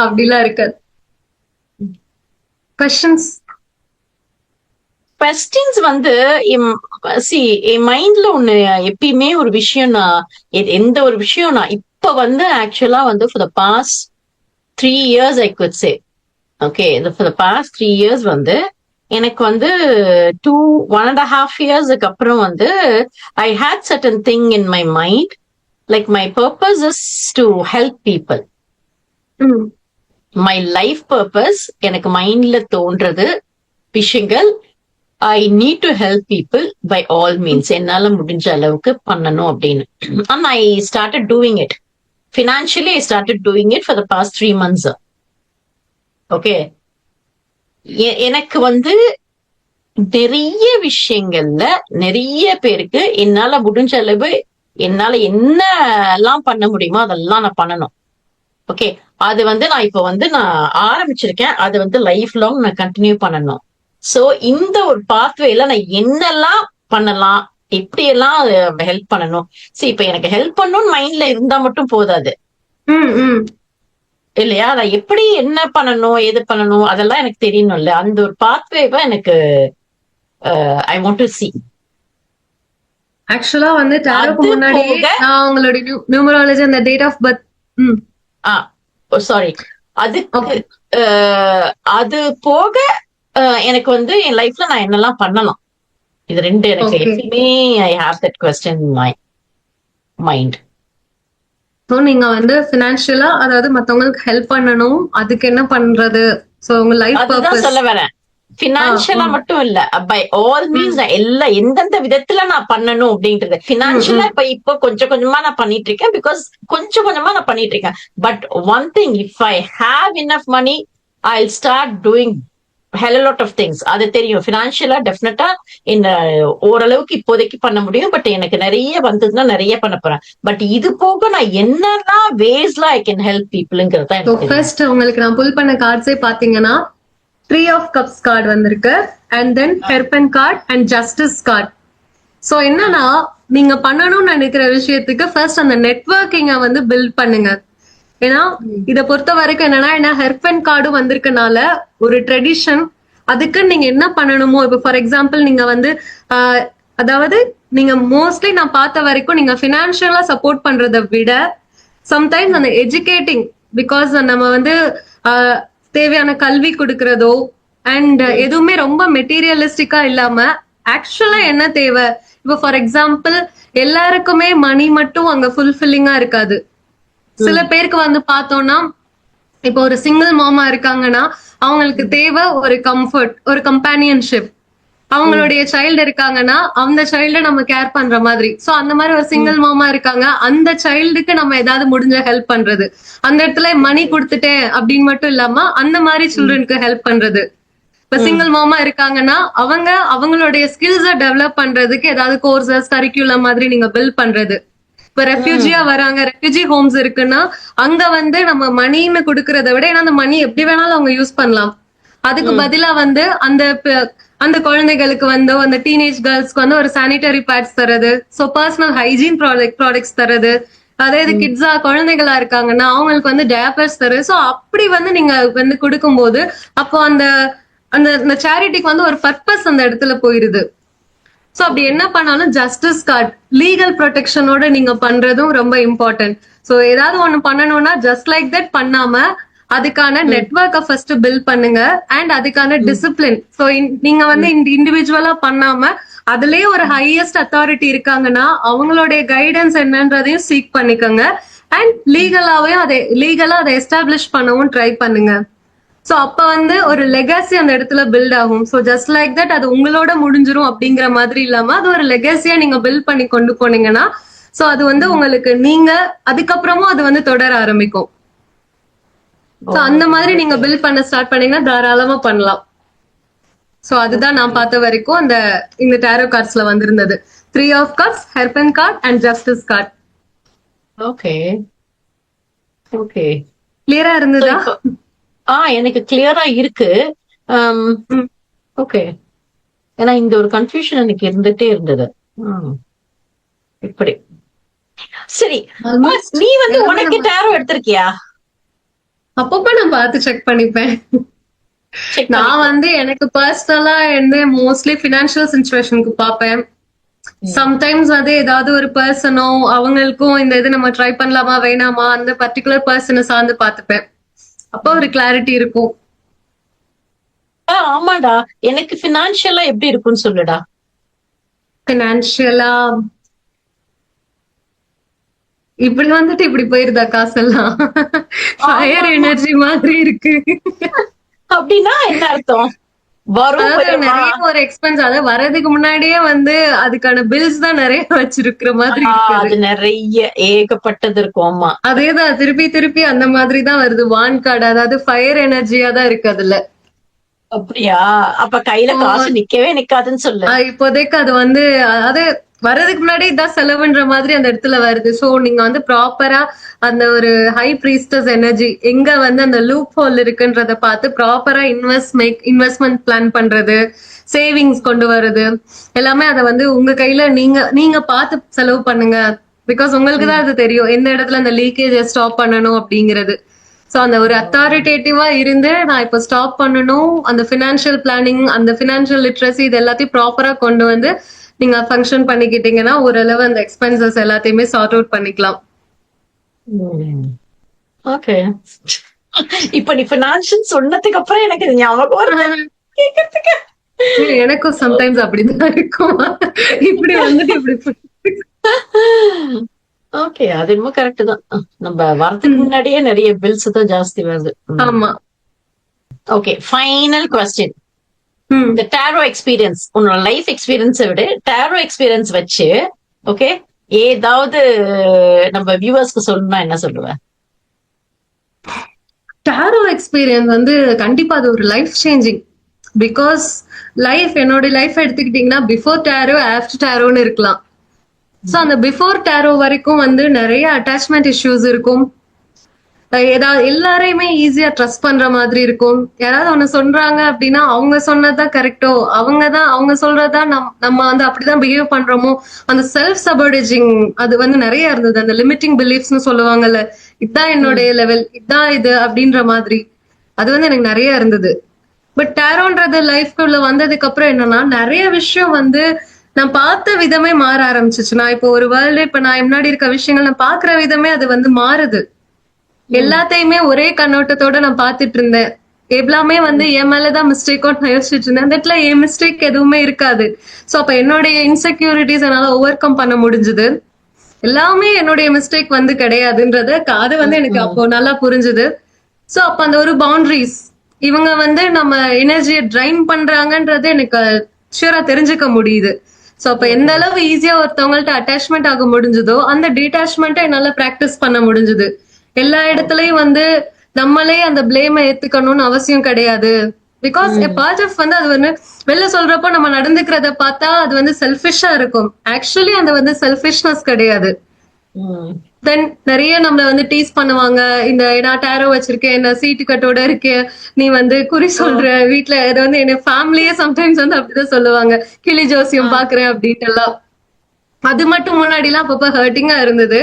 அப்படிலாம் இருக்காது. questions வந்து என் மைண்ட்ல ஒண்ணு எப்பயுமே ஒரு விஷயம் எந்த ஒரு விஷயம் நான் இப்ப வந்து ஆக்சுவலா வந்து for the past 3 years I could say. Okay, for the past 3 years வந்து எனக்கு வந்து 1.5 years அப்புறம் வந்து I had certain thing in my mind, like my purpose is to help people. My life purpose எனக்கு மைண்ட்ல தோன்றது விஷயங்கள், I need to help people by all means. என்னால முடிஞ்ச அளவுக்கு பண்ணணும் அப்படின்னு. And I started doing it. Financially, I started doing it for the past 3 months. Okay. எனக்கு வந்து நிறைய விஷயங்கள்ல நிறைய பேருக்கு என்னால முடிஞ்ச அளவு என்னால என்ன எல்லாம் பண்ண முடியுமோ அதெல்லாம் நான் பண்ணணும். ஓகே, அது வந்து நான் இப்ப வந்து நான் ஆரம்பிச்சிருக்கேன். அது வந்து லைஃப் லாங் நான் கண்டினியூ பண்ணணும். சோ இந்த ஒரு பாத்வேல நான் என்னெல்லாம் பண்ணலாம், எப்படி எல்லாம் ஹெல்ப் பண்ணணும். சரி, இப்ப எனக்கு ஹெல்ப் பண்ணணும்னு மைண்ட்ல இருந்தா மட்டும் போதாது இல்லையா? நான் எப்படி என்ன பண்ணணும், எது பண்ணணும் அதெல்லாம் எனக்கு தெரியணும்ல. அந்த ஒரு பாத்வேவை எனக்கு ஐ வாண்ட் டு see. ஆக்சுவலா வந்து டாரோக்கு அது முன்னாடியே போக- நான் உங்களோட நியூமராலஜி அந்த டேட் ஆஃப் பர்த் சாரி, அதுக்கு அது போக எனக்கு வந்து என் லைஃப்ல நான் என்னெல்லாம் பண்ணலாம், இது ரெண்டு எனக்கு Okay. எப்பயுமே I have that question in my mind. So நீங்க வந்து பினான்சியலா, அதாவது மத்தவங்களுக்கு ஹெல்ப் பண்ணணும், அதுக்கு என்ன பண்றது, ஸோ உங்க லைஃப் அதுதான் பர்பஸ். சொல்ல வரேன். பினான்சியலா மட்டும் இல்ல, பை ஆல் மீன்ஸ் எந்தெந்த விதத்துல நான் பண்ணணும் அப்படின்றது. பினான்சியலா இப்ப கொஞ்சம் கொஞ்சமா நான் பண்ணிட்டு இருக்கேன், பிகாஸ் கொஞ்சம் கொஞ்சமா நான் பண்ணிட்டு இருக்கேன். But one thing, if I have enough money, I will start doing hell lot of things. அது தெரியும். பினான்சியலா டெஃபினட்டா இந்த ஓரளவுக்கு இப்போதைக்கு பண்ண முடியும். பட் எனக்கு நிறைய வந்ததுன்னா நிறைய பண்ண போறேன். பட் இது போக நான் என்னெல்லாம் வேஸ்ல ஐ கேன் ஹெல்ப் பீப்புள்ங்கிறதா ஸோ எனக்கு தெரியும். ஃபர்ஸ்ட் உங்களுக்கு நான் புல் பண்ண கார்ட்ஸே பாத்தீங்கன்னா 3 ஆஃப் கப்ஸ் கார்டு வந்திருக்கு, அண்ட் தென் ஹெர்பன் card and justice card. So என்னன்னா, நீங்க பண்ணணும்னு நினைக்கிற விஷயத்துக்கு ஃபர்ஸ்ட் அந்த நெட்வொர்க்கிங்க வந்து பில்ட் பண்ணுங்க. ஏன்னா இத பொறுத்த வரைக்கும் என்னன்னா ஹெர்பன் கார்டு வந்திருக்கனால ஒரு ட்ரெடிஷன், அதுக்கு நீங்க என்ன பண்ணணுமோ, இப்போ ஃபார் எக்ஸாம்பிள் நீங்க வந்து அதாவது நீங்க மோஸ்ட்லி நான் பார்த்த வரைக்கும் நீங்க பினான்சியலா சப்போர்ட் பண்றதை விட சம்டைம்ஸ் அந்த எஜுகேட்டிங், பிகாஸ் நம்ம வந்து தேவையான கல்வி கொடுக்கறதோ அண்ட் எதுவுமே ரொம்ப மெட்டீரியலிஸ்டிக்கா இல்லாம ஆக்சுவலா என்ன தேவை. இப்போ ஃபார் எக்ஸாம்பிள் எல்லாருக்குமே மணி மட்டும் அங்க ஃபுல்ஃபில்லிங்கா இருக்காது. சில பேருக்கு வந்து பார்த்தோம்னா, இப்போ ஒரு சிங்கிள் மாமா இருக்காங்கன்னா அவங்களுக்கு தேவை ஒரு கம்ஃபர்ட், ஒரு கம்பானியன்ஷிப். அவங்களுடைய சைல்டு இருக்காங்கன்னா அந்த சைல்ட நம்ம கேர் பண்ற மாதிரி. சோ அந்த மாதிரி ஒரு சிங்கிள் மாமா இருக்காங்க, அந்த சைல்டுக்கு நம்ம ஏதாவது முடிஞ்ச ஹெல்ப் பண்றது. அந்த இடத்துல மணி கொடுத்துட்டேன் அப்படின்னு மட்டும் இல்லாம அந்த மாதிரி சில்ட்ரனுக்கு ஹெல்ப் பண்றது. இப்ப சிங்கிள் மாமா இருக்காங்கன்னா அவங்களுடைய ஸ்கில்ஸை டெவலப் பண்றதுக்கு ஏதாவது கோர்சஸ், கரிக்குலம் மாதிரி நீங்க பில்ட் பண்றது. இப்ப ரெஃப்யூஜியா வராங்க, ரெஃப்யூஜி ஹோம்ஸ் இருக்குன்னா அங்க வந்து நம்ம மணின்னு கொடுக்கறத விட, ஏன்னா அந்த மணி எப்படி வேணாலும் அவங்க யூஸ் பண்ணலாம், அதுக்கு பதிலா வந்து அந்த குழந்தைகளுக்கு வந்து அந்த டீனேஜ் கேர்ள்ஸ்க்கு வந்து ஒரு சானிட்டரி பேட்ஸ் தரது, சோ பர்சனல் ஹைஜீன் ப்ராடக்ட்ஸ் தரது. அதே இது கிட்ஸா குழந்தைகளா இருக்காங்கன்னா அவங்களுக்கு வந்து டயப்பர்ஸ் தருது. சோ அப்படி வந்து நீங்க வந்து கொடுக்கும்போது அப்போ அந்த அந்த சேரிட்டிக்கு வந்து ஒரு பர்பஸ் அந்த இடத்துல போயிருது. சோ அப்படி என்ன பண்ணாலும் ஜஸ்டிஸ் கார்டு, லீகல் ப்ரொடெக்ஷனோட நீங்க பண்றதும் ரொம்ப இம்பார்ட்டன்ட். சோ ஏதாவது ஒண்ணு பண்ணணும்னா ஜஸ்ட் லைக் தட் பண்ணாம அதுக்கான நெட்வொர்க்கை ஃபர்ஸ்ட் பில்ட் பண்ணுங்க, அண்ட் அதுக்கான டிசிப்ளின். சோ நீங்க வந்து இண்டிவிஜுவலா பண்ணாம அதுலயே ஒரு ஹையஸ்ட் அத்தாரிட்டி இருக்காங்கன்னா அவங்களுடைய கைடன்ஸ் என்னன்றதையும் சீக் பண்ணிக்கோங்க, அண்ட் லீகலா அதை எஸ்டாப்ளிஷ் பண்ணவும் ட்ரை பண்ணுங்க. சோ அப்ப வந்து ஒரு லெகசி அந்த இடத்துல பில்ட் ஆகும். சோ ஜஸ்ட் லைக் தட் அது உங்களோட முடிஞ்சிரும் அப்படிங்கிற மாதிரி இல்லாம அது ஒரு லெகசியா நீங்க பில்ட் பண்ணி கொண்டு போனீங்கன்னா, சோ அது வந்து உங்களுக்கு நீங்க அதுக்கப்புறமும் அது வந்து தொடர ஆரம்பிக்கும். சோ அந்த மாதிரி நீங்க பில்ட் பண்ண ஸ்டார்ட் பண்ணீங்கன்னா தாராளமா பண்ணலாம். சோ அதுதான் நான் பார்த்த வரைக்கும் இந்த டாரோ கார்ட்ஸ்ல வந்திருந்தது. 3 ஆஃப் கப்ஸ், ஹெர்பன் card and justice card. Okay okay, கிளியரா இருந்ததா? எனக்கு கிளியரா இருக்கு. ஓகே, ஏன்னா இந்த ஒரு கன்ஃபியூஷன் எனக்கு இருந்துட்டே இருந்தது. இப்படி சரி, நீ வந்து உனக்கு டேரோ எடுத்திருக்கியா? அப்பப்ப நான் பார்த்து செக் பண்ணிப்பேன். நான் வந்து எனக்கு பர்சனலா வந்து மோஸ்ட்லி பினான்சியல் சிச்சுவேஷனுக்கு பார்ப்பேன். சம்டைம்ஸ் வந்து ஏதாவது ஒரு பர்சனோ அவங்களுக்கும் இந்த இது நம்ம ட்ரை பண்ணலாமா வேணாமா அந்த பர்டிகுலர் பர்சனை சார்ந்து பார்த்துப்பேன். அப்போ ஒரு கிளாரிட்டி இருக்கும். ஆமாடா, எனக்கு பினான்சியலா எப்படி இருக்கும்னு சொல்லுடா. பினான்சியலா இப்படி வந்துட்டு இப்படி போயிருதா காசெல்லாம்? ஃபயர் ஆமா. எனர்ஜி மாதிரி இருக்கு. அப்படின்னா என்ன அர்த்தம்? வரும் அதாவது போயிருமா? நிறைய ஒரு எக்ஸ்பென்ஸ், அதாவது வர்றதுக்கு முன்னாடியே வந்து அதுக்கான பில்ஸ் தான் நிறைய வச்சிருக்கிற மாதிரி இருக்குது. அது நிறைய ஏகப்பட்டது இருக்கும். ஆமா. அதேதான் திருப்பி திருப்பி அந்த மாதிரி தான் வருது. வான் கார்டு, அதாவது ஃபயர் எனர்ஜியா தான் இருக்கு அதுல. அப்படியா? அப்ப கையில காசு நிக்கவே நிக்காதுன்னு சொல்லு. இப்போதைக்கு அது வந்து அது வர்றதுக்கு முன்னாடி இதான் செலவுன்ற மாதிரி அந்த இடத்துல வருது. சோ நீங்க வந்து ப்ராப்பரா அந்த ஒரு ஹை பிரீஸ்டஸ் எனர்ஜி எங்க வந்து அந்த லூப் ஹோல் இருக்குன்றத பார்த்து ப்ராப்பரா இன்வெஸ்ட்மெண்ட் பிளான் பண்றது, சேவிங்ஸ் கொண்டு வர்றது, எல்லாமே அதை வந்து உங்க கையில நீங்க நீங்க பார்த்து செலவு பண்ணுங்க. பிகாஸ் உங்களுக்கு தான் அது தெரியும் எந்த இடத்துல அந்த லீக்கேஜ் ஸ்டாப் பண்ணணும் அப்படிங்கிறது. சோ அந்த ஒரு அத்தாரிட்டேட்டிவா இருந்து நான் இப்ப ஸ்டாப் பண்ணணும், அந்த பினான்சியல் பிளானிங், அந்த பினான்சியல் லிட்ரஸி, இது எல்லாத்தையும் ப்ராப்பரா கொண்டு வந்து நீங்க ஃபங்க்ஷன் பண்ணிக்கிட்டீங்கன்னா ஓரளவு அந்த எக்ஸ்பென்சஸ் எல்லாத்தையுமே சார்ட் அவுட் பண்ணிக்கலாம். ஓகே. இப்ப நீ பினான்சியல் சொன்னதுக்கு அப்புறம் எனக்கு இது ஞாபகம் வருது கேக்குறதுக்கு. எனக்கும் சம்டைம்ஸ் அப்படிதான் இருக்கும். இப்படி வந்துட்டு இப்படி ஓகே, அது என்னமோ கரெக்ட் தான். நம்ம வரதுக்கு முன்னாடியே நிறைய பில்ஸ் தான் ஜாஸ்தி வருது. ஆமா. Okay, final question. இந்த டாரோ எக்ஸ்பீரியன்ஸ், உன்னோட லைஃப் எக்ஸ்பீரியன்ஸை விட டாரோ எக்ஸ்பீரியன்ஸ் வச்சு ஓகே ஏதாவது நம்ம வியூவர்ஸ்க்கு சொல்லணும்னா என்ன சொல்லுவேன்? டாரோ எக்ஸ்பீரியன்ஸ் வந்து கண்டிப்பா அது ஒரு லைஃப் சேஞ்சிங். பிகாஸ் என்னோட லைஃப் எடுத்துக்கிட்டீங்கன்னா பிஃபோர் டாரோ, ஆஃப்டர் டாரோன்னு இருக்கலாம். சோ அந்த பிஃபோர் டாரோ வரைக்கும் வந்து நிறைய அட்டாச்மெண்ட் இஷ்யூஸ் இருக்கும். ஏதாவது எல்லாரையுமே ஈஸியா ட்ரஸ்ட் பண்ற மாதிரி இருக்கும். யாராவது ஒண்ணு சொல்றாங்க அப்படின்னா அவங்க சொன்னதுதான் கரெக்டோ, அவங்க சொல்றதுதான் நம்ம வந்து அப்படிதான் பிஹேவ் பண்றோமோ, அந்த செல்ஃப் சபர்டேஜிங் அது வந்து நிறைய இருந்தது. அந்த லிமிட்டிங் பிலீஃப்ஸ்னு சொல்லுவாங்கல்ல, இதுதான் என்னுடைய லெவல், இதுதான் இது அப்படின்ற மாதிரி, அது வந்து எனக்கு நிறைய இருந்தது. பட் டாரோன்றது லைஃப்குள்ள வந்ததுக்கு அப்புறம் என்னன்னா நிறைய விஷயம் வந்து நான் பார்த்த விதமே மாற ஆரம்பிச்சிச்சு. நான் இப்போ ஒரு வேர்ல்டு, இப்ப நான் முன்னாடி இருக்க விஷயங்கள் நான் பாக்குற விதமே அது வந்து மாறுது. எல்லாத்தையுமே ஒரே கண்ணோட்டத்தோட நான் பாத்துட்டு இருந்தேன். எல்லாமே வந்து என் மேலதான் மிஸ்டேக்கோ நான் யோசிச்சுட்டு இருந்தேன். அந்த இடத்துல என் மிஸ்டேக் எதுவுமே இருக்காது. சோ அப்ப என்னுடைய இன்செக்யூரிட்டிஸ் என்னால ஓவர் கம் பண்ண முடிஞ்சது. எல்லாமே என்னுடைய மிஸ்டேக் வந்து கிடையாதுன்றத அது வந்து எனக்கு அப்போ நல்லா புரிஞ்சுது. சோ அப்ப அந்த ஒரு பவுண்டரிஸ், இவங்க வந்து நம்ம எனர்ஜியை ட்ரைன் பண்றாங்கன்றது எனக்கு ஷூரா தெரிஞ்சுக்க முடியுது. சோ அப்ப எந்த அளவு ஈஸியா ஒருத்தவங்கள்ட்ட அட்டாச்மெண்ட் ஆக முடிஞ்சதோ அந்த டிட்டாச்மெண்ட்டை என்னால பிராக்டிஸ் பண்ண முடிஞ்சது. எல்லா இடத்துலயும் வந்து நம்மளே அந்த பிளேமை ஏத்துக்கணும்னு அவசியம் கிடையாது. பிகாஸ் பார்ட் வந்து அது வந்து வெளில சொல்றப்போ நம்ம நடந்துக்கிறத பார்த்தா அது வந்து செல்ஃபிஷா இருக்கும். ஆக்சுவலி அது வந்து செல்ஃபிஷ்னஸ் கிடையாது. தென் நிறைய நம்மள வந்து டீஸ் பண்ணுவாங்க. இந்த நான் டேரோ வச்சிருக்கேன், என்ன சீட்டு கட்டோட இருக்கேன், நீ வந்து குறி சொல்ற வீட்டுல, இது வந்து என்ன ஃபேமிலியே சம்டைம்ஸ் வந்து அப்படிதான் சொல்லுவாங்க, கிளி ஜோசியம் பாக்குறேன் அப்படின்ட்டு எல்லாம். அது மட்டும் முன்னாடி எல்லாம் அப்பப்ப ஹர்ட்டிங்கா இருந்தது.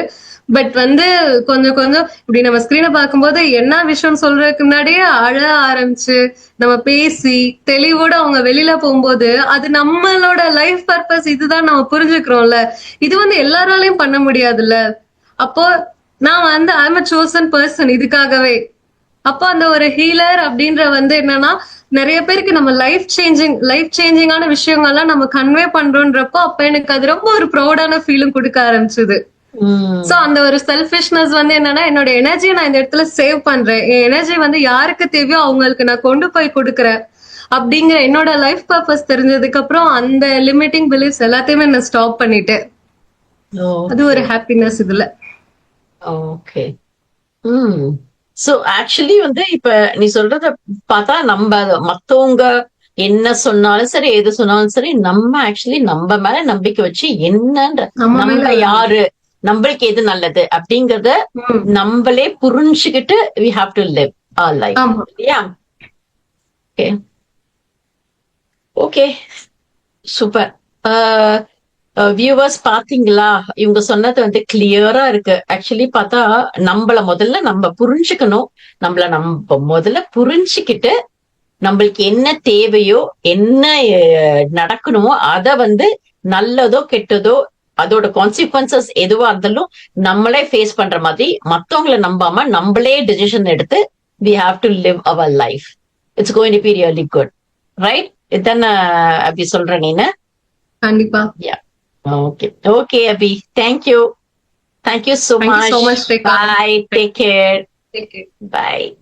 பட் வந்து கொஞ்சம் கொஞ்சம் இப்படி நம்ம ஸ்கிரீனை பார்க்கும்போது என்ன விஷயம் சொல்றதுக்கு முன்னாடியே அழ ஆரம்பிச்சு நம்ம பேசி தெளிவோட அவங்க வெளியில போகும்போது அது நம்மளோட லைஃப் பர்பஸ் இதுதான் நம்ம புரிஞ்சுக்கிறோம்ல. இது வந்து எல்லாராலையும் பண்ண முடியாதுல்ல. அப்போ நான் வந்து I am a chosen person இதுக்காகவே. அப்போ அந்த ஒரு ஹீலர் அப்படின்ற வந்து என்னன்னா நிறைய பேருக்கு நம்ம லைஃப் சேஞ்சிங்கான விஷயங்கள்லாம் நம்ம கன்வே பண்றோன்றப்போ அப்ப எனக்கு அது ரொம்ப ஒரு ப்ரௌடான ஃபீலும் கொடுக்க ஆரம்பிச்சது. சோ அந்த ஒரு செல்ஃபிஷ்னஸ் வந்து என்னன்னா என்னோட எனர்ஜியை நான் இந்த இடத்துல சேவ் பண்றேன், என் எனர்ஜி வந்து யாருக்கு தேவையோ அவங்களுக்கு நான் கொண்டு போய் கொடுக்குறேன் அப்படிங்கிற என்னோட லைஃப் பர்பஸ் தெரிஞ்சதுக்கு அப்புறம் அந்த லிமிட்டிங் பிலீஃப்ஸ் எல்லாத்தையுமே நான் ஸ்டாப் பண்ணிட்டேன். அது ஒரு ஹாப்பினஸ் இதுல. ஓகே. சோ ஆக்சுவலி வந்து இப்ப நீ சொல்றத பார்த்தா நம்ம மத்தவங்க என்ன சொன்னாலும் சரி, எது சொன்னாலும் சரி, நம்ம ஆக்சுவலி நம்ம மேல நம்பிக்கை வச்சு என்னன்ற நம்ம யாரு, நம்மளுக்கு எது நல்லது அப்படிங்கறத நம்மளே புரிஞ்சுக்கிட்டு we have to live our life. Yeah. Okay. Okay, super. Viewers பாத்தீங்களா, இவங்க சொன்னது வந்து கிளியரா இருக்கு. ஆக்சுவலி பார்த்தா முதல்ல நம்ம புரிஞ்சுக்கணும். நம்ம முதல்ல புரிஞ்சுக்கிட்டு நம்மளுக்கு என்ன தேவையோ என்ன நடக்கணுமோ அத வந்து நல்லதோ கெட்டதோ அதோட கான்சிக்வன்சஸ் எதுவா இருந்தாலும் நம்மளே ஃபேஸ் பண்ற மாதிரி மத்தவங்களை நம்பாம நம்மளே டிசிஷன் எடுத்து we have to live our life. It's going to be really good. Right? இதான அபி சொல்ற நீனு? கண்டிப்பா. Yeah. Okay, Abhi. Thank you so Thank much. you so much, Rekha. Bye. Take care. Take care. Bye.